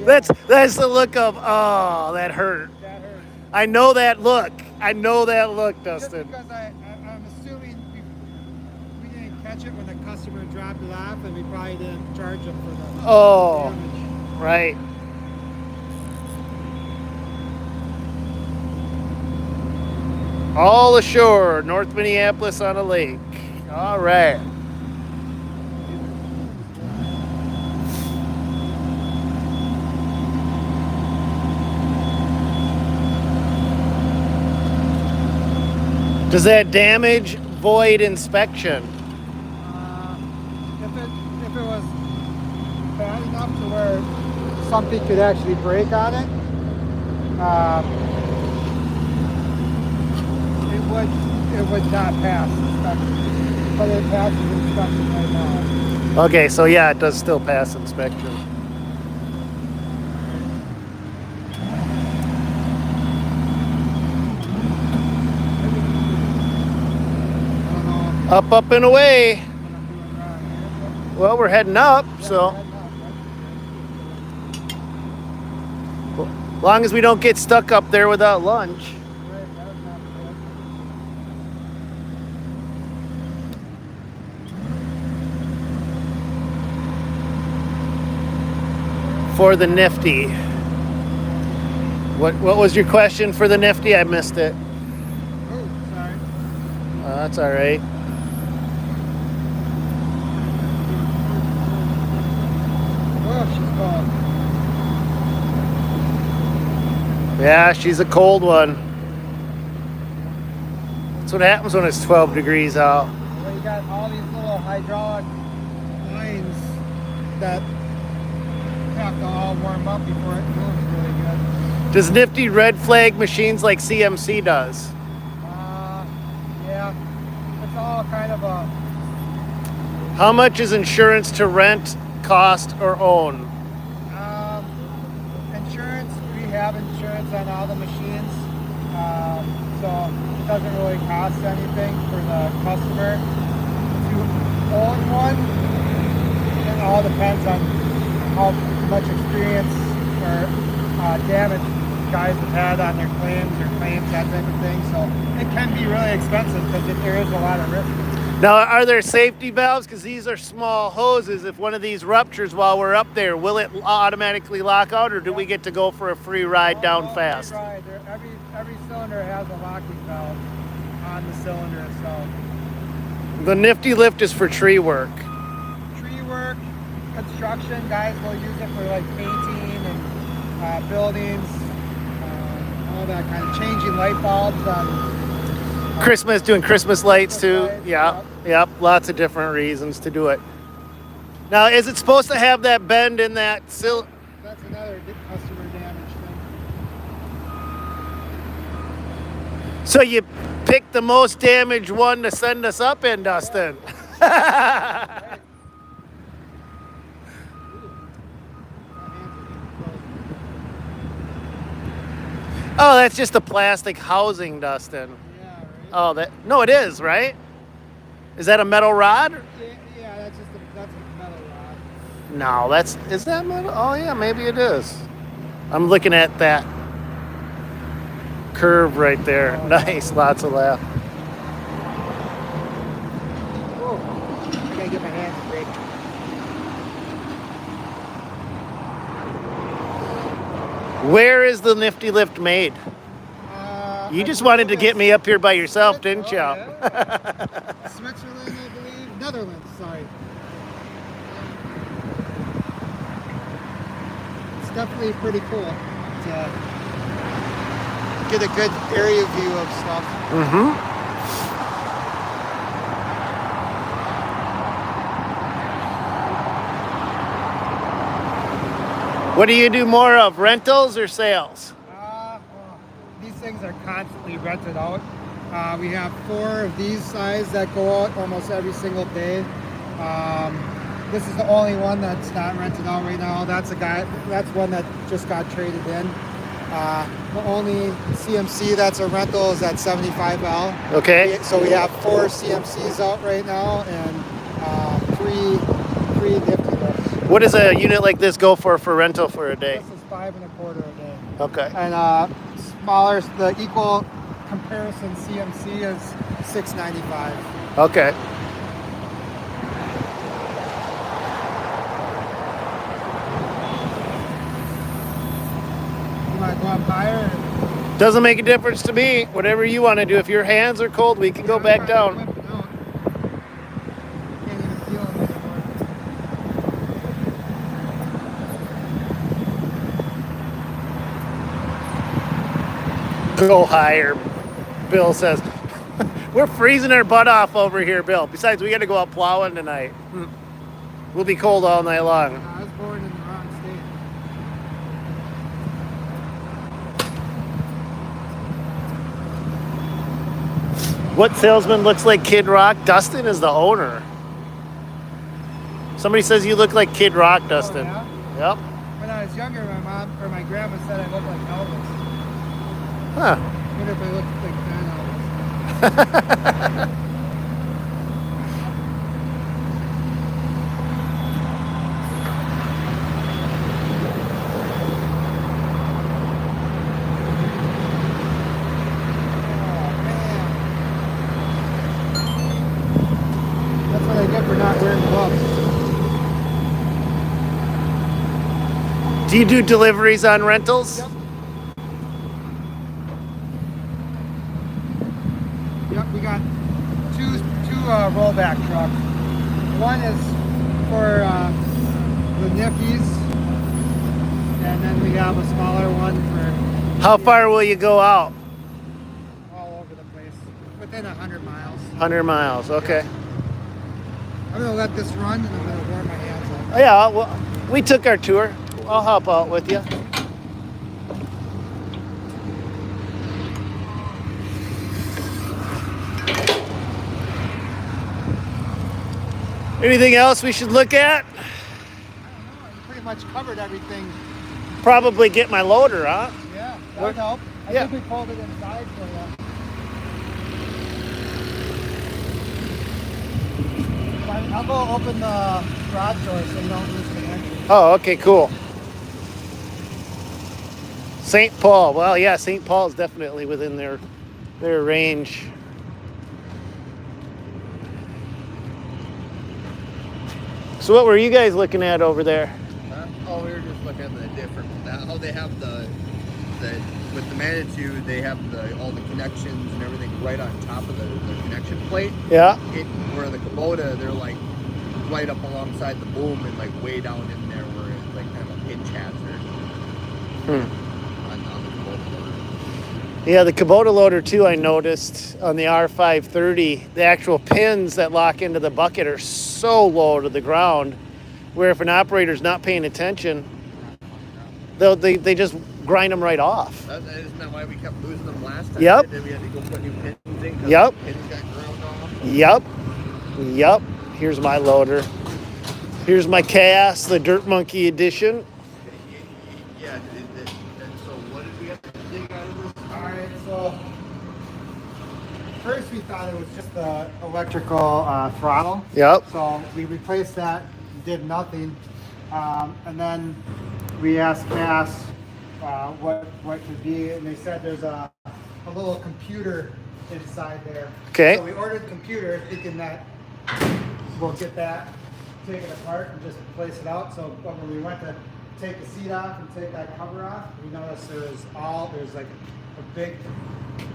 That's the look of, oh, that hurt. That hurts. I know that look. Just Dustin. because I'm assuming we didn't catch it when the customer dropped it off, and we probably didn't charge them for the Oh, damage. right. All ashore, North Minneapolis on a lake. All right. Does that damage void inspection? If it was bad enough to where something could actually break on it, it would not pass inspection. But it passes inspection right now. Okay, so yeah, it does still pass inspection. Up, up, and away. Well, we're heading up, so as long as we don't get stuck up there without lunch. For the Nifty. What was your question for the Nifty? I missed it. Oh, sorry. That's all right. Oh, she's cold. Yeah, she's a cold one. That's what happens when it's 12 degrees out. Well, you got all these little hydraulic lines that have to all warm up before it moves really good. Does Nifty red flag machines like CMC does? Yeah, it's all kind of a. How much is insurance to rent, cost, or own? Insurance, we have insurance on all the machines, so it doesn't really cost anything for the customer. If you own one, it all depends on how much experience or damage guys have had on their claims, that type of thing. So it can be really expensive because there is a lot of risk. Now, are there safety valves? Because these are small hoses. If one of these ruptures while we're up there, will it automatically lock out, or do we get to go for a free ride down fast? Free ride. Every cylinder has a locking valve on the cylinder itself. The Nifty lift is for tree work. Tree work, construction, guys will use it for like painting and buildings, all that kind of changing light bulbs on. Christmas, doing Christmas lights too. Yeah, yep, lots of different reasons to do it. Now, is it supposed to have that bend in that cylinder? That's another customer damage thing. So you picked the most damaged one to send us up in, Dustin. Right. Oh, that's just a plastic housing, Dustin. Yeah, right. Oh, no, it is, right? Is that a metal rod? Yeah, that's a metal rod. No, is that metal? Oh yeah, maybe it is. I'm looking at that curve right there. Nice, lots of laugh. Oh, I gotta get my hands straight. Where is the Nifty lift made? You just wanted to get me up here by yourself, didn't you? Yeah. Switzerland, I believe. Netherlands, sorry. It's definitely pretty cool to get a good area view of stuff. Mm-hmm. What do you do more of, rentals or sales? These things are constantly rented out. We have 4 of these size that go out almost every single day. This is the only one that's not rented out right now. That's one that just got traded in. The only CMC that's a rental is that 75L. Okay. So we have 4 CMCs out right now and 3 Nifty lifts. What does a unit like this go for rental for a day? This is $5 1/4 a day. Okay. And smaller, the equal comparison CMC is $6.95. Okay. You want to go up higher? Doesn't make a difference to me. Whatever you want to do. If your hands are cold, we can go back down. Can't even feel them anymore. Go higher, Bill says. We're freezing our butt off over here, Bill. Besides, we got to go out plowing tonight. We'll be cold all night long. I was born in the wrong state. What salesman looks like Kid Rock? Dustin is the owner. Somebody says you look like Kid Rock, Dustin. Oh, yeah? Yep. When I was younger, my mom or my grandma said I looked like Elvis. Huh. I wonder if I looked like that Elvis. That's what I get for not wearing gloves. Do you do deliveries on rentals? Yep. Yep, we got two rollback trucks. One is for the Nifties, and then we have a smaller one for How far will you go out? all over the place, within 100 miles. 100 miles, okay. I'm gonna let this run, and I'm gonna warm my hands up. Oh, yeah, well, we took our tour. I'll hop out with you. Anything else we should look at? I don't know. You pretty much covered everything. Probably get my loader, huh? Yeah, that would help. I Yeah. think we pulled it inside for you. I'll go open the garage door so you don't lose connection. Oh, okay, cool. St. Paul. Well, yeah, St. Paul is definitely within their range. So what were you guys looking at over there? Oh, we were just looking at the different, how they have the with the Manitou, they have all the connections and everything right on top of the connection plate. Yeah. Where the Kubota, they're like right up alongside the boom and like way down in there where it's like kind of a pitch hazard on the Kubota loader. Yeah, the Kubota loader too, I noticed on the R530, the actual pins that lock into the bucket are so low to the ground, where if an operator's not paying attention, they just grind them right off. Isn't that why we kept losing them last time? Yep. Then we had to go put new pins in 'cause Yep. the pins got ground off. Yep. Here's my loader. Here's my Chaos, the Dirt Monkey edition. Yeah, and so what did we have to dig out of this? All right, so first we thought it was just the electrical throttle. Yep. So we replaced that, did nothing, and then we asked Cass what could be, and they said there's a little computer inside there. Okay. So we ordered the computer, thinking that we'll get that, take it apart, and just place it out. So when we went to take the seat off and take that cover off, we noticed there's like a big,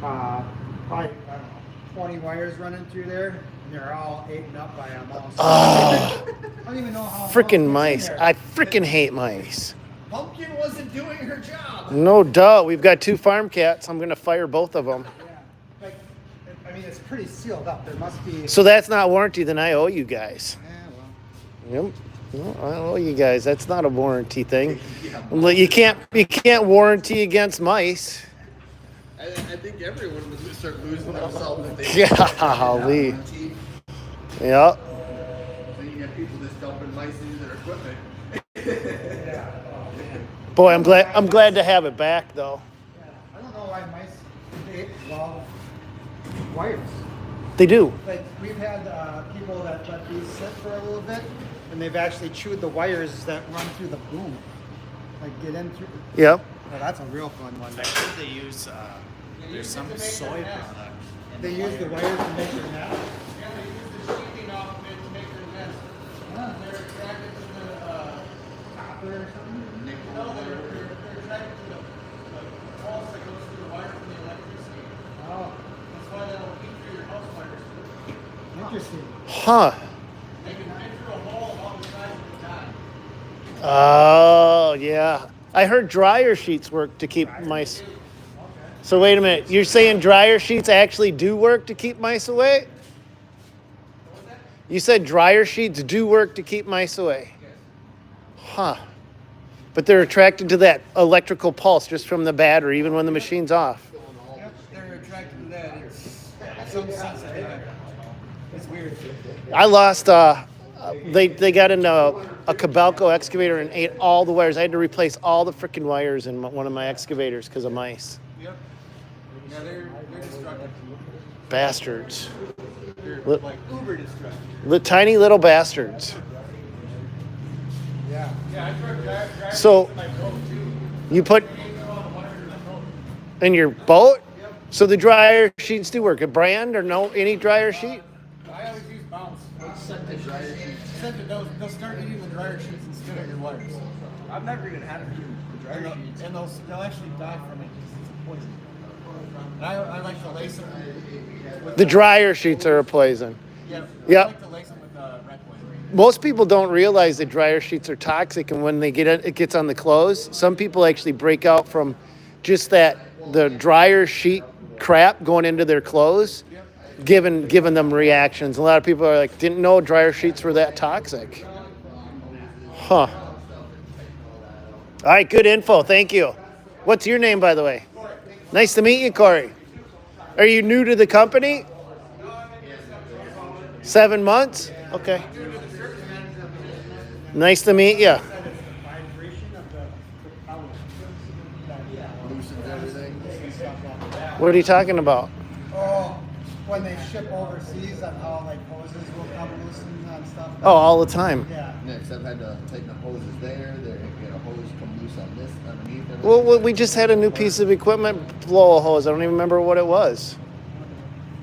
probably, I don't know, 20 wires running through there, and they're all eaten up by a mouse. Oh, I don't even know how. freaking how mice. it's in there. I freaking hate mice. Pumpkin wasn't doing her job. No doubt. We've got 2 farm cats. I'm going to fire both of them. Yeah, like, I mean, it's pretty sealed up. There must be. So that's not warranty, then I owe you guys. Yeah, well. Yep. Well, I owe you guys. That's not a warranty thing. You can't warranty against mice. I think everyone was going to start losing themselves if they Golly. Yep. So you get people just dumping mice into their equipment. Yeah. Oh, man. Boy, I'm glad to have it back though. Yeah. I don't know why mice love wires. They do. Like, we've had people that let these sit for a little bit, and they've actually chewed the wires that run through the boom. Like, get in through. Yep. Oh, that's a real fun one. I heard they use, there's some soy product. They use the wires to make their nest. Yeah, they use the sheathing off of it to make their nest. They're attracted to the, Copper or something. no, they're attracted to the pulse that goes through the wire from the electricity. Oh, That's why they'll eat through your house wires. interesting. Huh. They can fit through a hole about the size of the dime. Oh, yeah. I heard dryer sheets work to keep mice. So wait a minute. You're saying dryer sheets actually do work to keep mice away? You said dryer sheets do work to keep mice away. Huh. But they're attracted to that electrical pulse just from the battery, even when the machine's off. Yep, they're attracted to that. It's some sensitive. It's weird. I lost, they got into a Cabelco excavator and ate all the wires. I had to replace all the freaking wires in one of my excavators because of mice. Yep. Yeah, they're destructive. Bastards. They're like uber destructive. The tiny little bastards. Yeah. Yeah, I tried driving So my boat too. you put They ate all the wires in my boat. in your boat? So the dryer sheets do work. A brand or no any dryer sheet? I always use bounce. Scented dryer sheets. Scented, they'll start eating the dryer sheets instead of your wires. I've never even had them eat the dryer sheets. And they'll actually die from it because it's a poison. And I like to lace them with The dryer sheets are a poison. Yeah. Yep. I like to lace them with red wine. Most people don't realize that dryer sheets are toxic, and when it gets on the clothes, some people actually break out from just the dryer sheet crap going into their clothes, giving them reactions. A lot of people are like, didn't know dryer sheets were that toxic. Huh. All right, good info. Thank you. What's your name, by the way? Nice to meet you, Corey. Are you new to the company? 7 months? Okay. Due to the Nice to meet you. That is the vibration of the power. Loosens everything. What are you talking about? Oh, when they ship overseas on how like hoses will come loosen and stuff. Oh, all the time. Yeah. Next, I've had to take the hoses there. There, get a hose come loose on this underneath. Well, we just had a new piece of equipment blow a hose. I don't even remember what it was.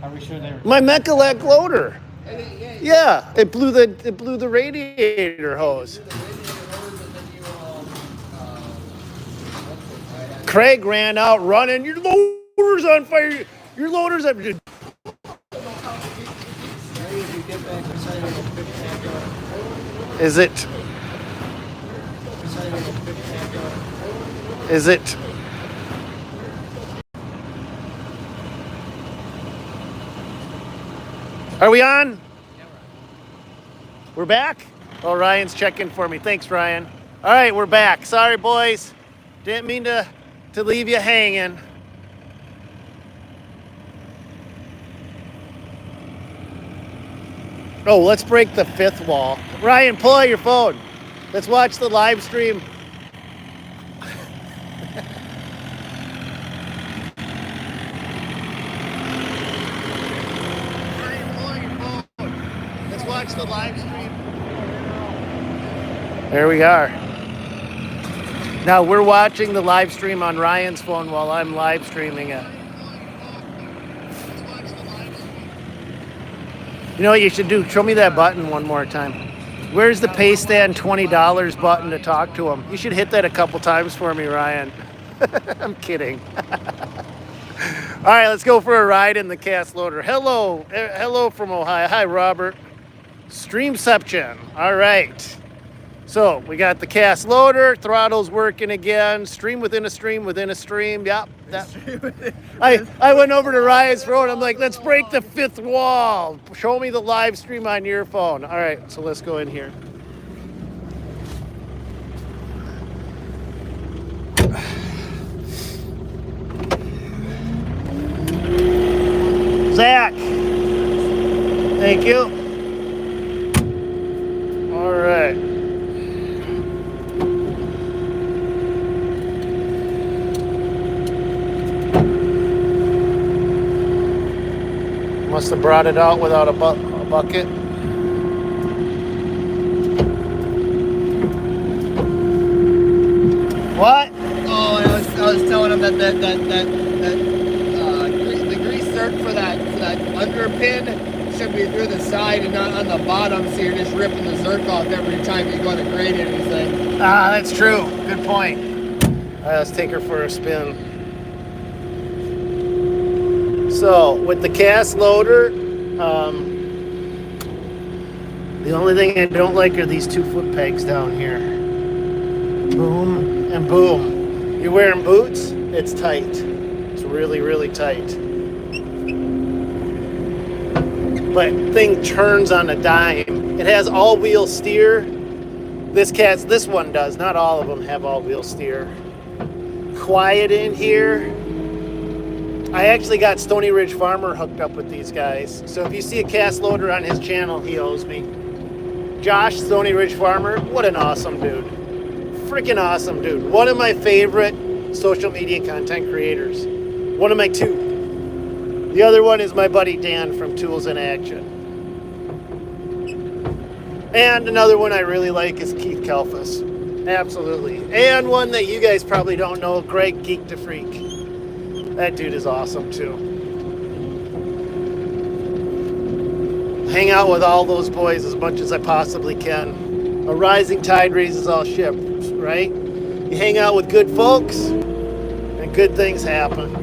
Are we sure they're? My Mechalec loader. Yeah, it blew the radiator hose. Craig ran out running. Your loader's on fire. Your loader's up. Is it? Is it? Are we on? We're back? Oh, Ryan's checking for me. Thanks, Ryan. All right, we're back. Sorry, boys. Didn't mean to leave you hanging. Oh, let's break the fifth wall. Ryan, pull out your phone. Let's watch the live stream. Ryan, pull out your phone. Let's watch the live stream. There we are. Now we're watching the live stream on Ryan's phone while I'm live streaming it. You know what you should do? Show me that button one more time. Where's the pay stand $20 button to talk to him? You should hit that a couple times for me, Ryan. I'm kidding. All right, let's go for a ride in the cast loader. Hello, hello from Ohio. Hi, Robert. Streamception. All right. So we got the cast loader, throttle's working again, stream within a stream within a stream. Yep. I went over to Ryan's phone. I'm like, let's break the fifth wall. Show me the live stream on your phone. All right, so let's go in here. Zach. Thank you. All right. Must have brought it out without a bucket. What? Oh, I was telling him that the grease zerk for that underpin should be through the side and not on the bottom, so you're just ripping the zerk off every time you go to grade anything. Ah, that's true. Good point. All right, let's take her for a spin. So with the cast loader, the only thing I don't like are these 2 foot pegs down here. Boom and boom. You're wearing boots? It's tight. It's really, really tight. But thing turns on a dime. It has all-wheel steer. This one does. Not all of them have all-wheel steer. Quiet in here. I actually got Stony Ridge Farmer hooked up with these guys. So if you see a cast loader on his channel, he owes me. Josh, Stony Ridge Farmer, what an awesome dude. Freaking awesome dude. One of my favorite social media content creators. One of my 2. The other one is my buddy Dan from Tools in Action. And another one I really like is Keith Kalfas. Absolutely. And one that you guys probably don't know, Greg Geek to Freak. That dude is awesome too. Hang out with all those boys as much as I possibly can. A rising tide raises all ships, right? You hang out with good folks and good things happen.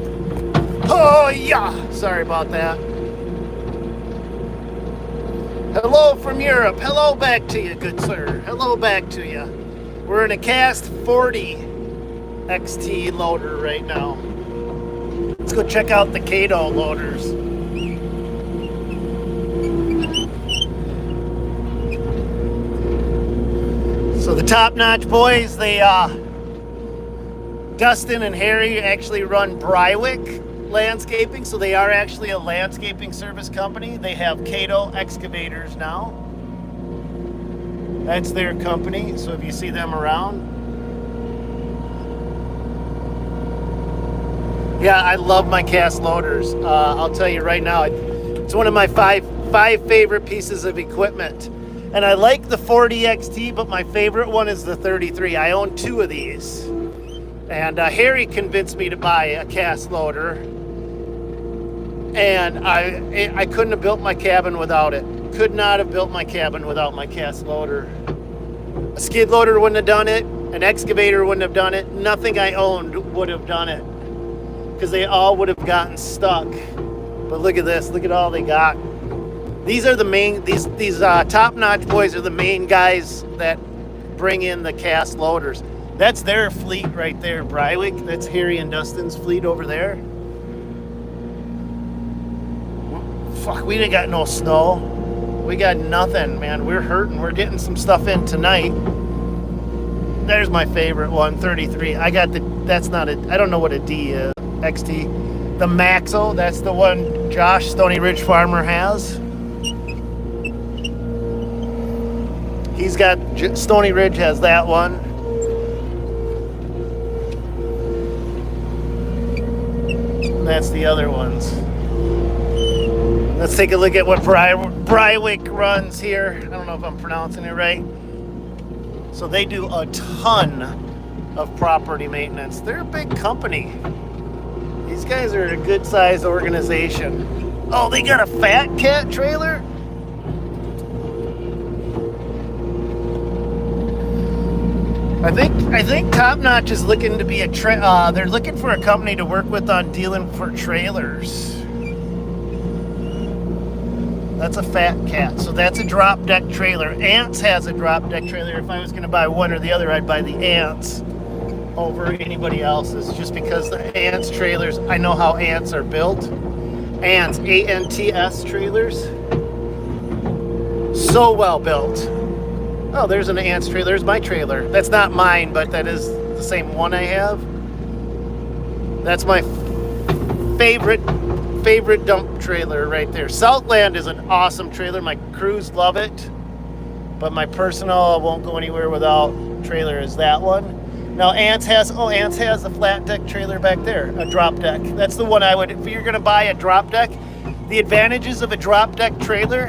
Oh yeah! Sorry about that. Hello from Europe. Hello back to you, good sir. Hello back to you. We're in a Cast 40 XT loader right now. Let's go check out the Kato loaders. So the top-notch boys, they Dustin and Harry actually run Brywick Landscaping, so they are actually a landscaping service company. They have Kato excavators now. That's their company, so if you see them around. Yeah, I love my cast loaders. I'll tell you right now, it's one of my five favorite pieces of equipment. And I like the 40 XT, but my favorite one is the 33. I own 2 of these. And Harry convinced me to buy a cast loader. And I couldn't have built my cabin without it. Could not have built my cabin without my cast loader. A skid loader wouldn't have done it. An excavator wouldn't have done it. Nothing I owned would have done it. Because they all would have gotten stuck. But look at this. Look at all they got. These are the main, these top-notch boys are the main guys that bring in the cast loaders. That's their fleet right there, Brywick. That's Harry and Dustin's fleet over there. Fuck, we ain't got no snow. We got nothing, man. We're hurting. We're getting some stuff in tonight. There's my favorite one, 33. I got the, that's not a, I don't know what a D is, XT. The Maxo, that's the one Josh, Stony Ridge Farmer, has. He's got, Stony Ridge has that one. And that's the other ones. Let's take a look at what Brywick runs here. I don't know if I'm pronouncing it right. So they do a ton of property maintenance. They're a big company. These guys are a good-sized organization. Oh, they got a Fat Cat trailer? I think Top Notch is looking to be a they're looking for a company to work with on dealing for trailers. That's a Fat Cat. So that's a drop deck trailer. Ants has a drop deck trailer. If I was going to buy one or the other, I'd buy the Ants over anybody else's, just because the Ants trailers, I know how Ants are built. Ants, A-N-T-S trailers. So well built. Oh, there's an Ants trailer. There's my trailer. That's not mine, but that is the same one I have. That's my favorite dump trailer right there. Southland is an awesome trailer. My crews love it. But my personal won't go anywhere without trailer is that one. Now Ants has a flat deck trailer back there, a drop deck. That's the one I would, if you're gonna buy a drop deck, the advantages of a drop deck trailer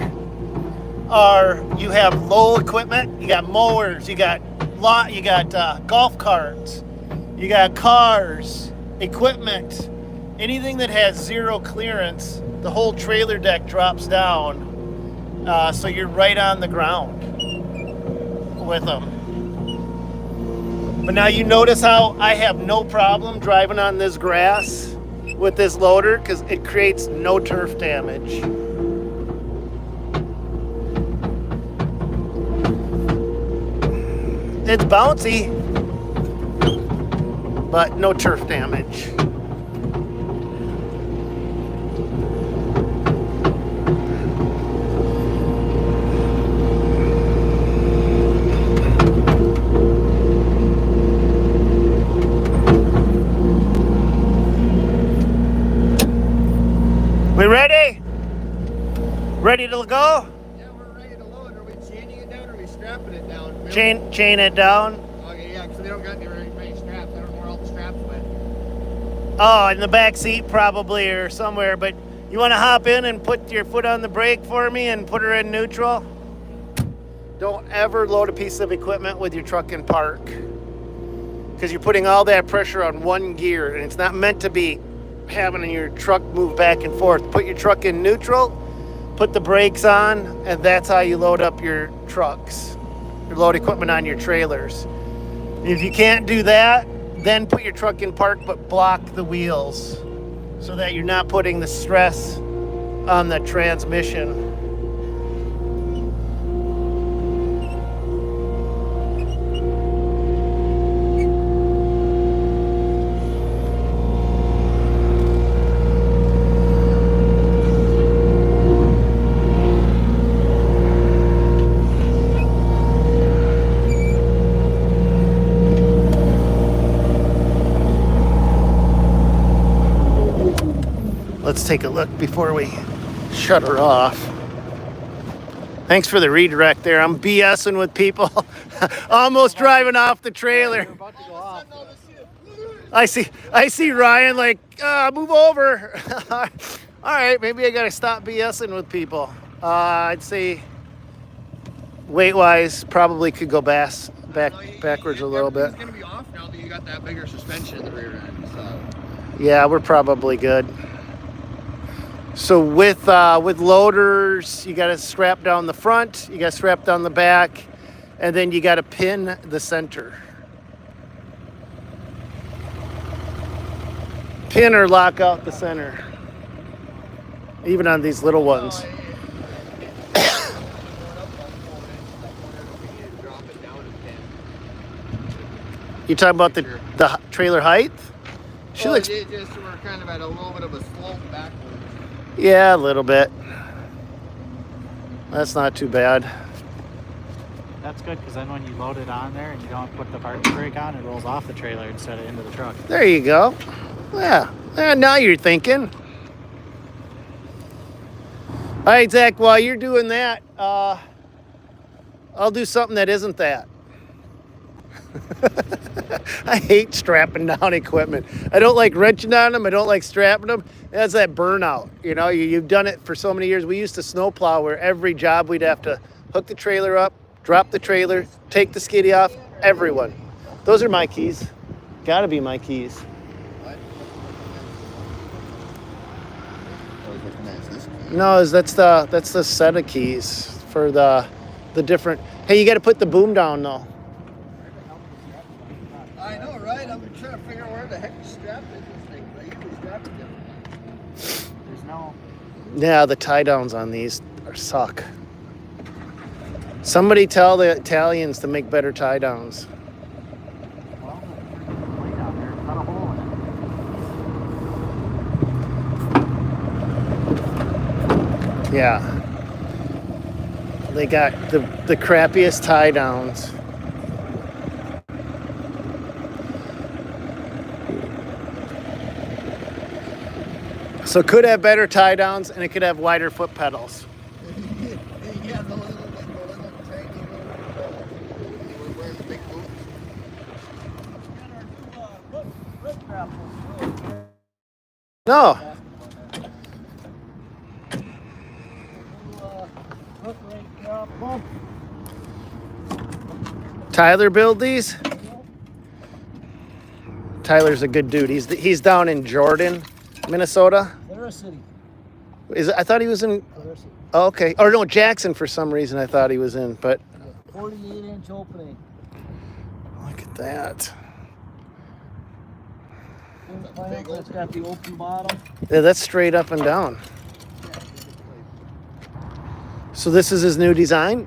are you have low equipment, you got mowers, you got golf carts, you got cars, equipment. Anything that has zero clearance, the whole trailer deck drops down, so you're right on the ground with them. But now you notice how I have no problem driving on this grass with this loader because it creates no turf damage. It's bouncy, but no turf damage. We ready? Ready to go? Yeah, we're ready to load. Are we chaining it down or are we strapping it down? Chain it down. Okay, yeah, because we don't got any very straps. I don't know where all the straps went. Oh, in the back seat probably or somewhere. But you want to hop in and put your foot on the brake for me and put her in neutral? Don't ever load a piece of equipment with your truck in park, because you're putting all that pressure on one gear and it's not meant to be having your truck move back and forth. Put your truck in neutral, put the brakes on, and that's how you load up your trucks, your load equipment on your trailers. If you can't do that, then put your truck in park but block the wheels so that you're not putting the stress on the transmission. Let's take a look before we shut her off. Thanks for the redirect there. I'm BSing with people. Almost driving off the trailer. You're about to go off. I see Ryan like, move over. All right, maybe I gotta stop BSing with people. I'd say weight-wise, probably could go backwards a little bit. It's gonna be off now that you got that bigger suspension in the rear end. So Yeah, we're probably good. So with loaders, you got to strap down the front, you got to strap down the back, and then you got to pin the center. Pin or lock out the center. Even on these little ones. You talking about the trailer height? She looks. Just we're kind of at a little bit of a slope backwards. Yeah, a little bit. That's not too bad. That's good because then when you load it on there and you don't put the parking brake on, it rolls off the trailer instead of into the truck. There you go. Yeah. Now you're thinking. All right, Zach, while you're doing that, I'll do something that isn't that. I hate strapping down equipment. I don't like wrenching on them. I don't like strapping them. That's that burnout. You know, you've done it for so many years. We used to snowplow where every job we'd have to hook the trailer up, drop the trailer, take the skiddy off. Everyone. Those are my keys. Gotta be my keys. No, that's the set of keys for the different. Hey, you got to put the boom down though. I know, right? I'm trying to figure out where the heck you strapped it. I usually strap it different. There's no. Yeah, the tie downs on these suck. Somebody tell the Italians to make better tie downs. Well, way down there. Cut a hole in it. Yeah. They got the crappiest tie downs. So it could have better tie downs and it could have wider foot pedals. Yeah, the little tiny we're wearing the big boots. No. Tyler build these? Tyler's a good dude. He's down in Jordan, Minnesota. They're a city. I thought he was in. They're a city. Oh, okay. Or no, Jackson for some reason I thought he was in, but 48-inch opening. look at that. It's got the open bottom. Yeah, that's straight up and down. So this is his new design?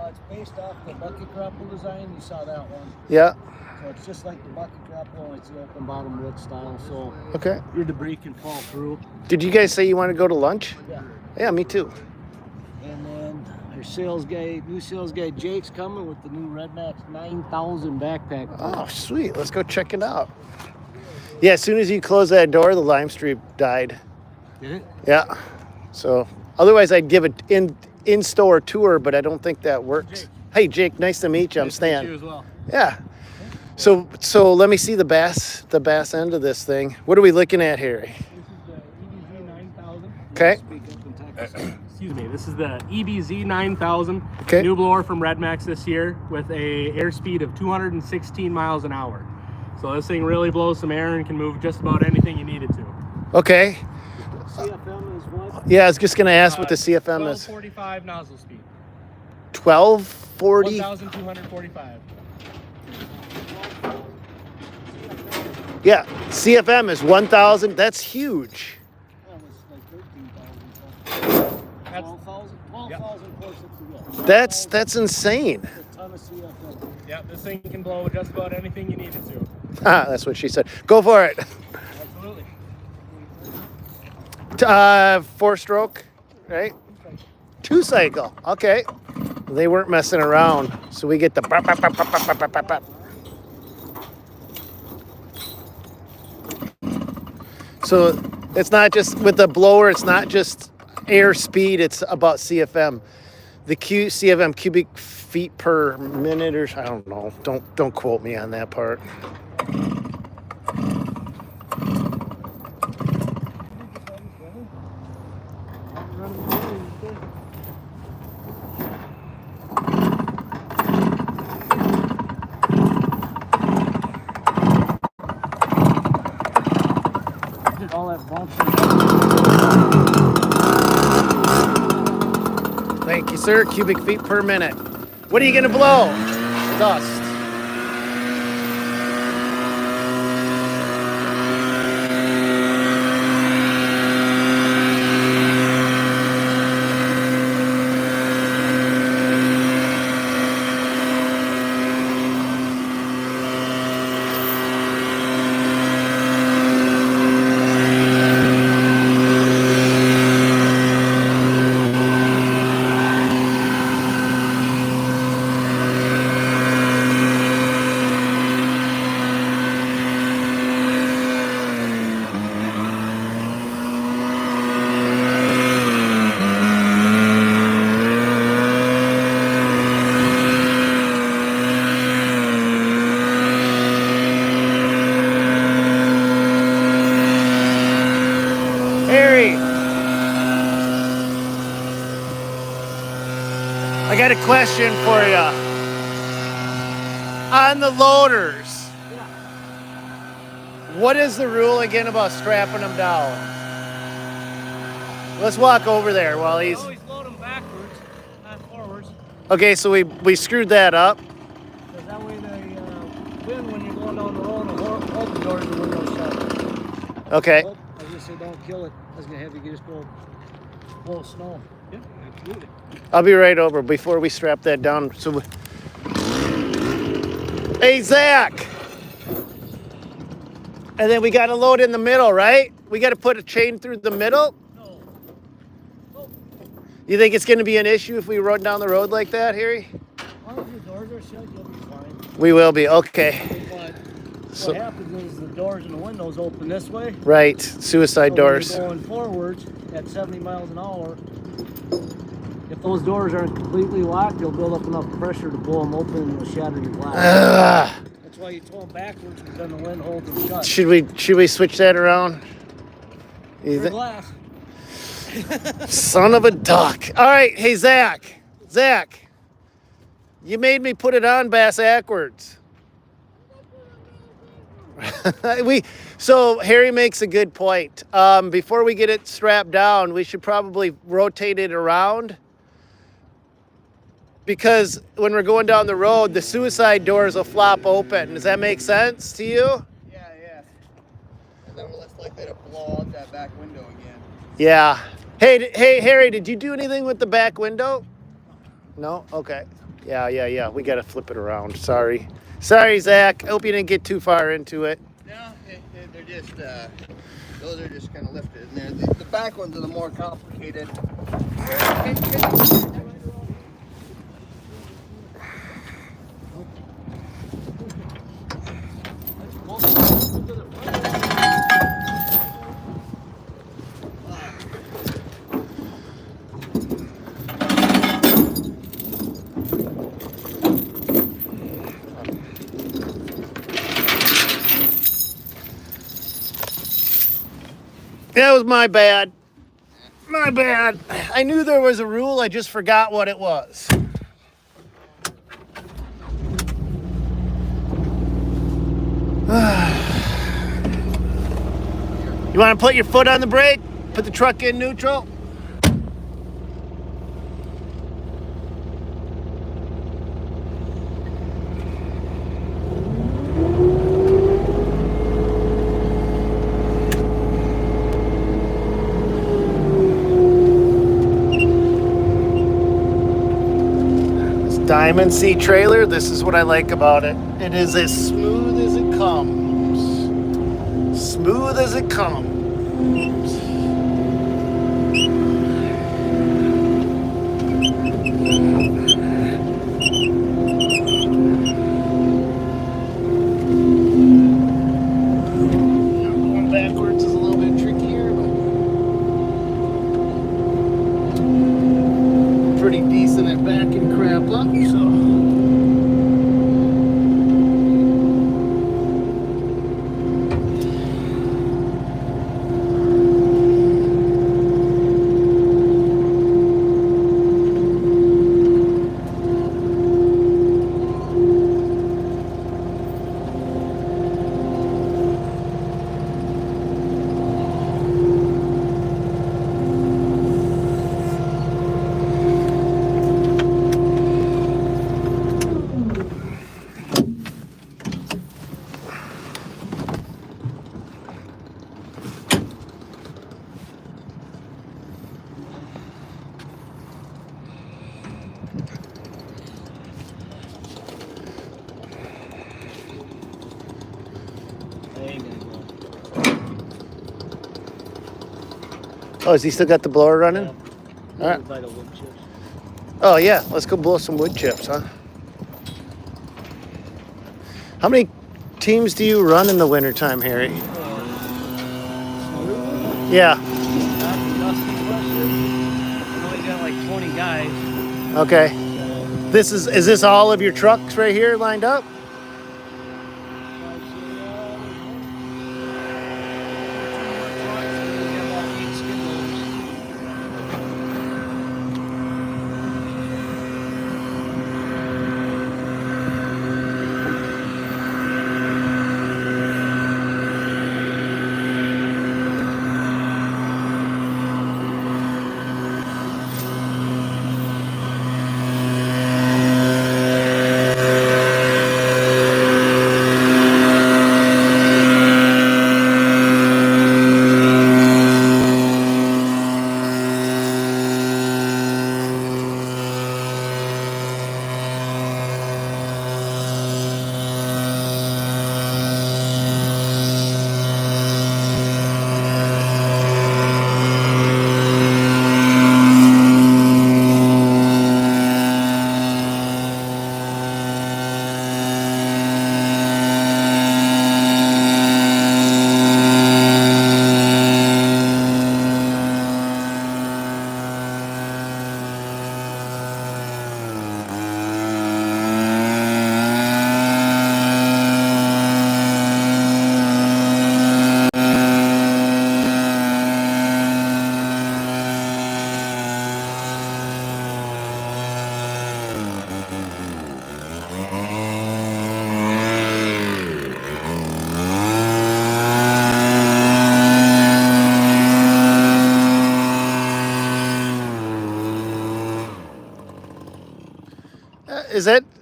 It's based off the bucket grapple design. You saw that one. Yeah. So it's just like the bucket grapple. It's the open bottom wood style. So Okay. your debris can fall through. Did you guys say you want to go to lunch? Yeah. Yeah, me too. And then our new sales guy Jake's coming with the new Red Max 9000 backpack. Oh, sweet. Let's go check it out. Yeah, as soon as you close that door, the lime streak died. Did it? Yeah. So otherwise I'd give it in-store tour, but I don't think that works. Jake. Hey, Jake, nice to meet you. I'm Nice to meet Stan. you as well. Yeah. So let me see the bass end of this thing. What are we looking at here? This is the EBZ 9000. Okay. Speak up in Texas. Excuse me. This is the EBZ 9000. Okay. New blower from Red Max this year with a airspeed of 216 miles an hour. So this thing really blows some air and can move just about anything you need it to. Okay. CFM is what? Yeah, I was just going to ask what the CFM is. 1245 nozzle speed. 1240? 1245. Yeah, CFM is 1,000. That's huge. That was like 13,000. That's 12,000 That's insane. A ton of CFM. yeah. This thing can blow just about anything you need it to. That's what she said. Go for it. Absolutely. 4-stroke, right? 2-cycle. Okay. They weren't messing around, so we get the. Bop, bop, bop, bop, bop, bop, bop, bop. So it's not just with the blower. It's not just air speed. It's about CFM. the CFM cubic feet per minute, or I don't know. Don't quote me on that part. All that bumps. Thank you, sir. Cubic feet per minute. What are you gonna blow? Dust. Harry, I got a question for you. On the loaders, what is the rule again about strapping them down? Let's walk over there while he's... Always load them backwards, not forwards. Okay, so we screwed that up. Because that way the wind, when you're going down the road, will hold the doors and the windows shut. Okay. Oh, I was just say don't kill it. I was going to have you just go blow snow. Yeah, absolutely. I'll be right over before we strap that down. So, hey, Zach. And then we got to load in the middle, right? We got to put a chain through the middle. No. You think it's going to be an issue if we run down the road like that, Harry? As long as your doors are shut, you'll be fine. We will be. Okay. But So- what happens is the doors and the windows open this way. Right. Suicide So doors. when you're going forwards at 70 miles an hour, if those doors aren't completely locked, you'll build up enough pressure to blow them open and it'll shatter your glass. Ugh. That's why you tow them backwards, because then the wind holds them shut. Should we switch that around? You For thi- glass. Son of a duck. All right. Hey, Zach. Zach. You made me put it on backwards. So Harry makes a good point. Before we get it strapped down, we should probably rotate it around, because when we're going down the road, the suicide doors will flop open. Does that make sense to you? Yeah. And then we're less likely to blow out that back window again. Yeah. Hey, Harry, did you do anything with the back window? No? Okay. Yeah. We got to flip it around. Sorry, Zach. I hope you didn't get too far into it. No, they're just, those are just kind of lifted in there. The back ones are the more complicated. That was my bad. My bad. I knew there was a rule. I just forgot what it was. You want to put your foot on the brake? Put the truck in neutral? Diamond C trailer, this is what I like about it. It is as smooth as it comes. Smooth as it comes. Going backwards is a little bit trickier, but pretty decent at backing crap up, so. Oh, has he still got the blower running? All right. Oh yeah, let's go blow some wood chips, huh? How many teams do you run in the wintertime, Harry? Yeah. I only got like 20 guys. Okay. Is this all of your trucks right here lined up?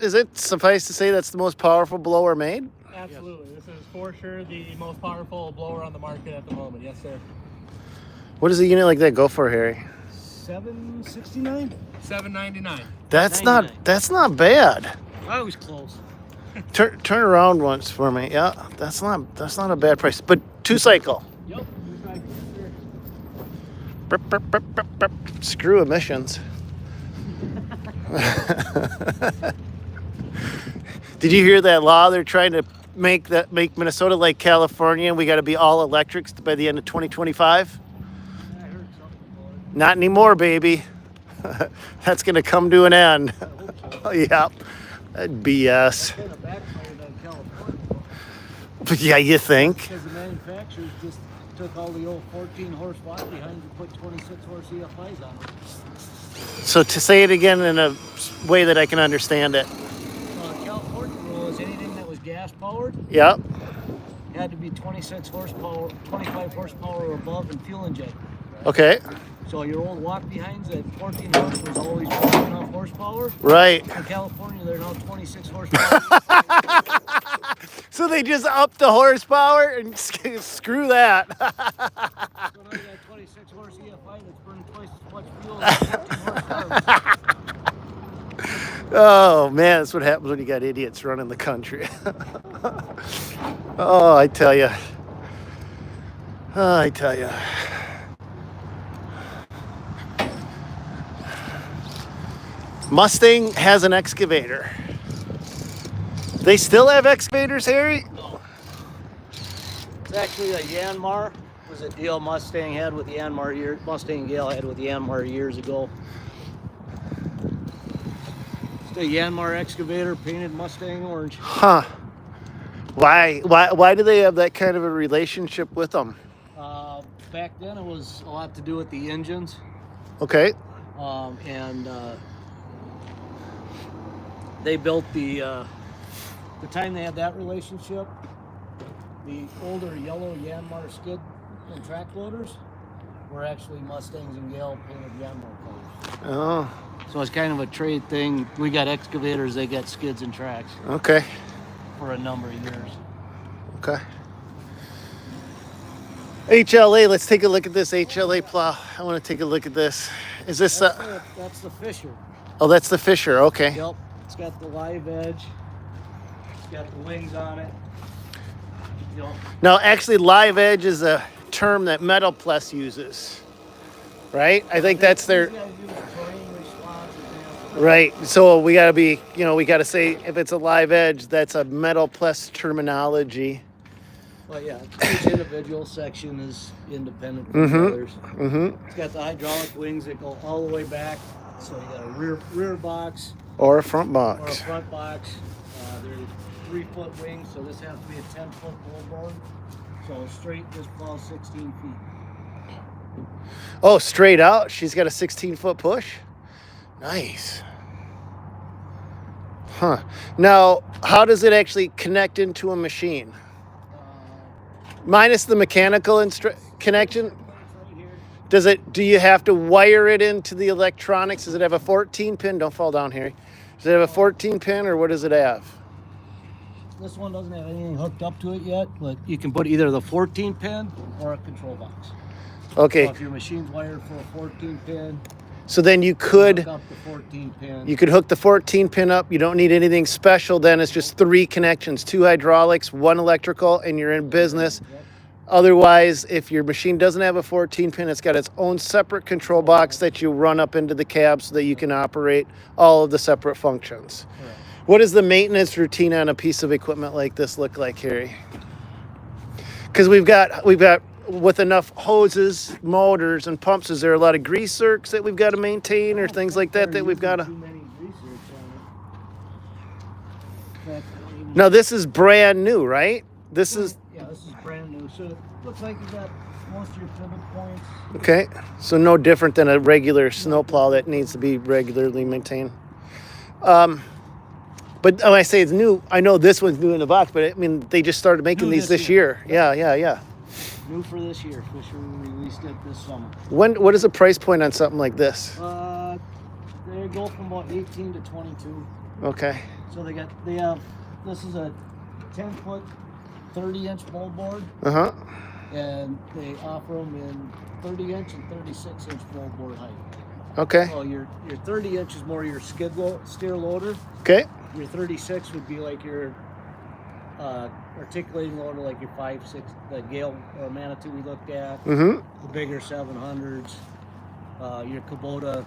Is it suffice to say that's the most powerful blower made? Absolutely. This is for sure the most powerful blower on the market at the moment. Yes, sir. What does a unit like that go for, Harry? $769. $799. That's $99. not bad. I was close. Turn around once for me. Yeah, that's not a bad price. But 2-cycle. Yep. Burp, burp, burp, burp, burp. Screw emissions. Did you hear that law? They're trying to make Minnesota like California, and we got to be all electrics by the end of 2025. I heard something about it. Not anymore, baby. That's going to come to an end. Yep. That BS. Kind of backfired on California. Yeah, you think? Because the manufacturers just took all the old 14-horse walk behinds and put 26-horse EFIs on them. So to say it again in a way that I can understand it. California rule is anything that was gas powered Yep. had to be 26 horsepower, 25 horsepower or above and fuel injected. Okay. So your old walk behinds at 14 horse was always 14 horsepower. Right. In California, they're now 26 horsepower. So they just upped the horsepower and screw that. So now you got 26 horse EFI that's burning twice as much fuel as 14 horsepower. Oh man, that's what happens when you got idiots running the country. Oh, I tell you. Mustang has an excavator. They still have excavators, Harry? It's actually a Yanmar. It was a deal Mustang had with Yanmar Mustang Gale had with Yanmar years ago. It's a Yanmar excavator painted Mustang orange. Huh. Why do they have that kind of a relationship with them? Back then, it was a lot to do with the engines. Okay. And they built the time they had that relationship, the older yellow Yanmar skid and track loaders were actually Mustangs and Gale painted Yanmar colors. Oh. So it's kind of a trade thing. We got excavators, they got skids and tracks Okay. for a number of years. Okay. HLA, let's take a look at this HLA plow. I want to take a look at this. Is this That's the Fisher. Oh, that's the Fisher. Okay. Yep. It's got the live edge. It's got the wings on it. Yep. Now, actually, live edge is a term that Metal Plus uses, right? I think that's their These guys use terrain response example. right. So we got to be, we got to say if it's a live edge, that's a Metal Plus terminology. But yeah, each individual section is independent from the others. Mm-hmm. It's got the hydraulic wings that go all the way back. So you got a rear box Or a front or a box. front box. They're 3-foot wings, so this has to be a 10-foot board. So straight, this plows 16 feet. Oh, straight out. She's got a 16-foot push. Nice. Huh. Now, how does it actually connect into a machine? Minus the mechanical connection? Right here. Do you have to wire it into the electronics? Does it have a 14 pin? Don't fall down, Harry. Does it have a 14 pin or what does it have? This one doesn't have anything hooked up to it yet, but you can put either the 14 pin or a control box. Okay. So if your machine's wired for a 14 pin, So then you hook could up the 14 pin. hook the 14 pin up. You don't need anything special. Then it's just 3 connections, 2 hydraulics, 1 electrical, and you're in business. Yep. Otherwise, if your machine doesn't have a 14 pin, it's got its own separate control box that you run up into the cab so that you can operate all of the separate functions. Correct. What does the maintenance routine on a piece of equipment like this look like, Harry? Because we've got with enough hoses, motors, and pumps, is there a lot of grease zerks that we've got to maintain or things like that we've got to? Too many research on it. Now this is brand new, right? This is Yeah, this is brand new. So it looks like you got most of your pivot points. okay. So no different than a regular snowplow that needs to be regularly maintained. But when I say it's new, I know this one's new in the box, but I mean they just started making New these this this year. Yeah. New for this year. Fisher released it this summer. What is the price point on something like this? They go from about 18 to 22. Okay. So they have this is a 10-foot, 30-inch moldboard, Uh-huh. and they offer them in 30-inch and 36-inch moldboard height. Okay. So your 30-inch is more your steer loader. Okay. Your 36 would be like your articulating loader, like your 5.6, the Gale or Manitou we looked at. Mm-hmm. The bigger 700s, your Kubota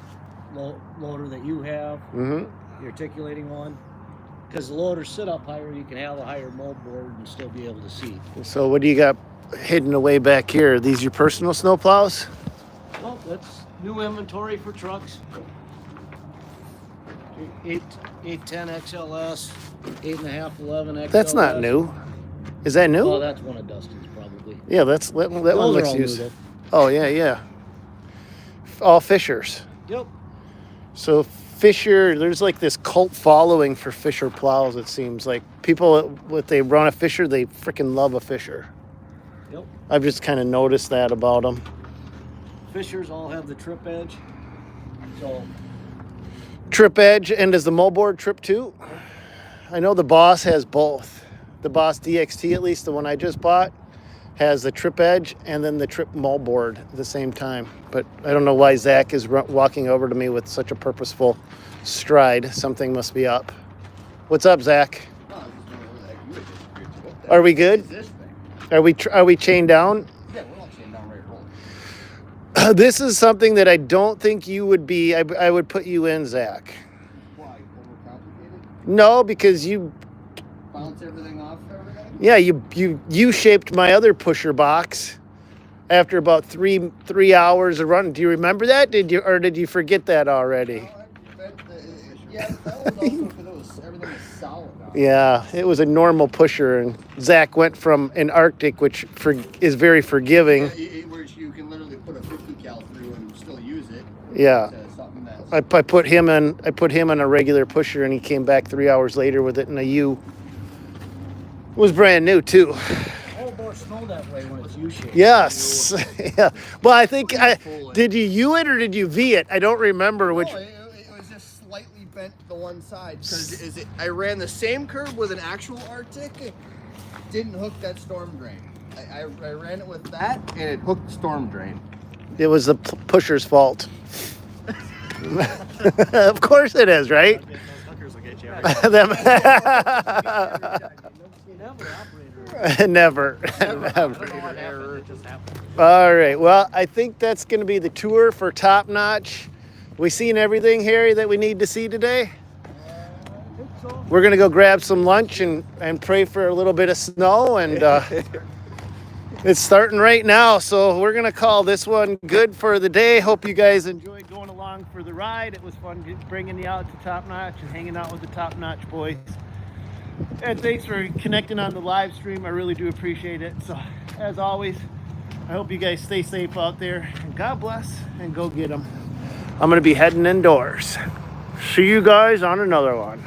loader that you have, Mm-hmm. your articulating one. Because the loaders sit up higher, you can have a higher moldboard and still be able to see. So what do you got hidden away back here? Are these your personal snowplows? Well, that's new inventory for trucks. 810 XLS, 8.5, 11 XLS. That's not new. Is that new? Oh, that's one of Dustin's probably. Yeah, that one Those are looks all used. new, though. Oh yeah. All Fishers. Yep. So Fisher, there's like this cult following for Fisher plows. It seems like people, if they run a Fisher, they freaking love a Fisher. Yep. I've just kind of noticed that about them. Fishers all have the trip edge. So Trip edge, and does the moldboard trip too? I know the Boss has both. The Boss DXT, at least the one I just bought, has the trip edge and then the trip moldboard at the same time. But I don't know why Zach is walking over to me with such a purposeful stride. Something must be up. What's up, Zach? Are we good? Are we chained down? Yeah, we're all chained down, right? Rolling. This is something that I don't think you would be. I would put you in, Zach. Why? Overcomplicated? No, because you. Bounce everything off everything? Yeah, you shaped my other pusher box after about three hours of running. Do you remember that? Did you forget that already? Yeah, that was also because everything was solid. Yeah, it was a normal pusher, and Zach went from an Arctic, which is very forgiving. Where you can literally put a 50 cal through and still use it. Yeah. To something that's I put him in a regular pusher, and he came back 3 hours later with it in a U. It was brand new too. Oh, more snow that way when it's U-shaped. Yes. Yeah. Well, I think did you U it or did you V it? I don't remember which. No, it was just slightly bent to one side because I ran the same curve with an actual Arctic. Didn't hook that storm drain. I ran it with that and it hooked storm drain. It was the pusher's fault. Of course it is, right? Those hookers will get you Never. Never. It just happened. All right. Well, I think that's going to be the tour for Top Notch. We seen everything, Harry, that we need to see today? We're going to go grab some lunch and pray for a little bit of snow. And it's starting right now. So we're going to call this one good for the day. Hope you guys enjoyed going along for the ride. It was fun bringing you out to Top Notch and hanging out with the Top Notch boys. And thanks for connecting on the live stream. I really do appreciate it. So, as always, I hope you guys stay safe out there. And God bless, and go get them. I'm going to be heading indoors. See you guys on another one.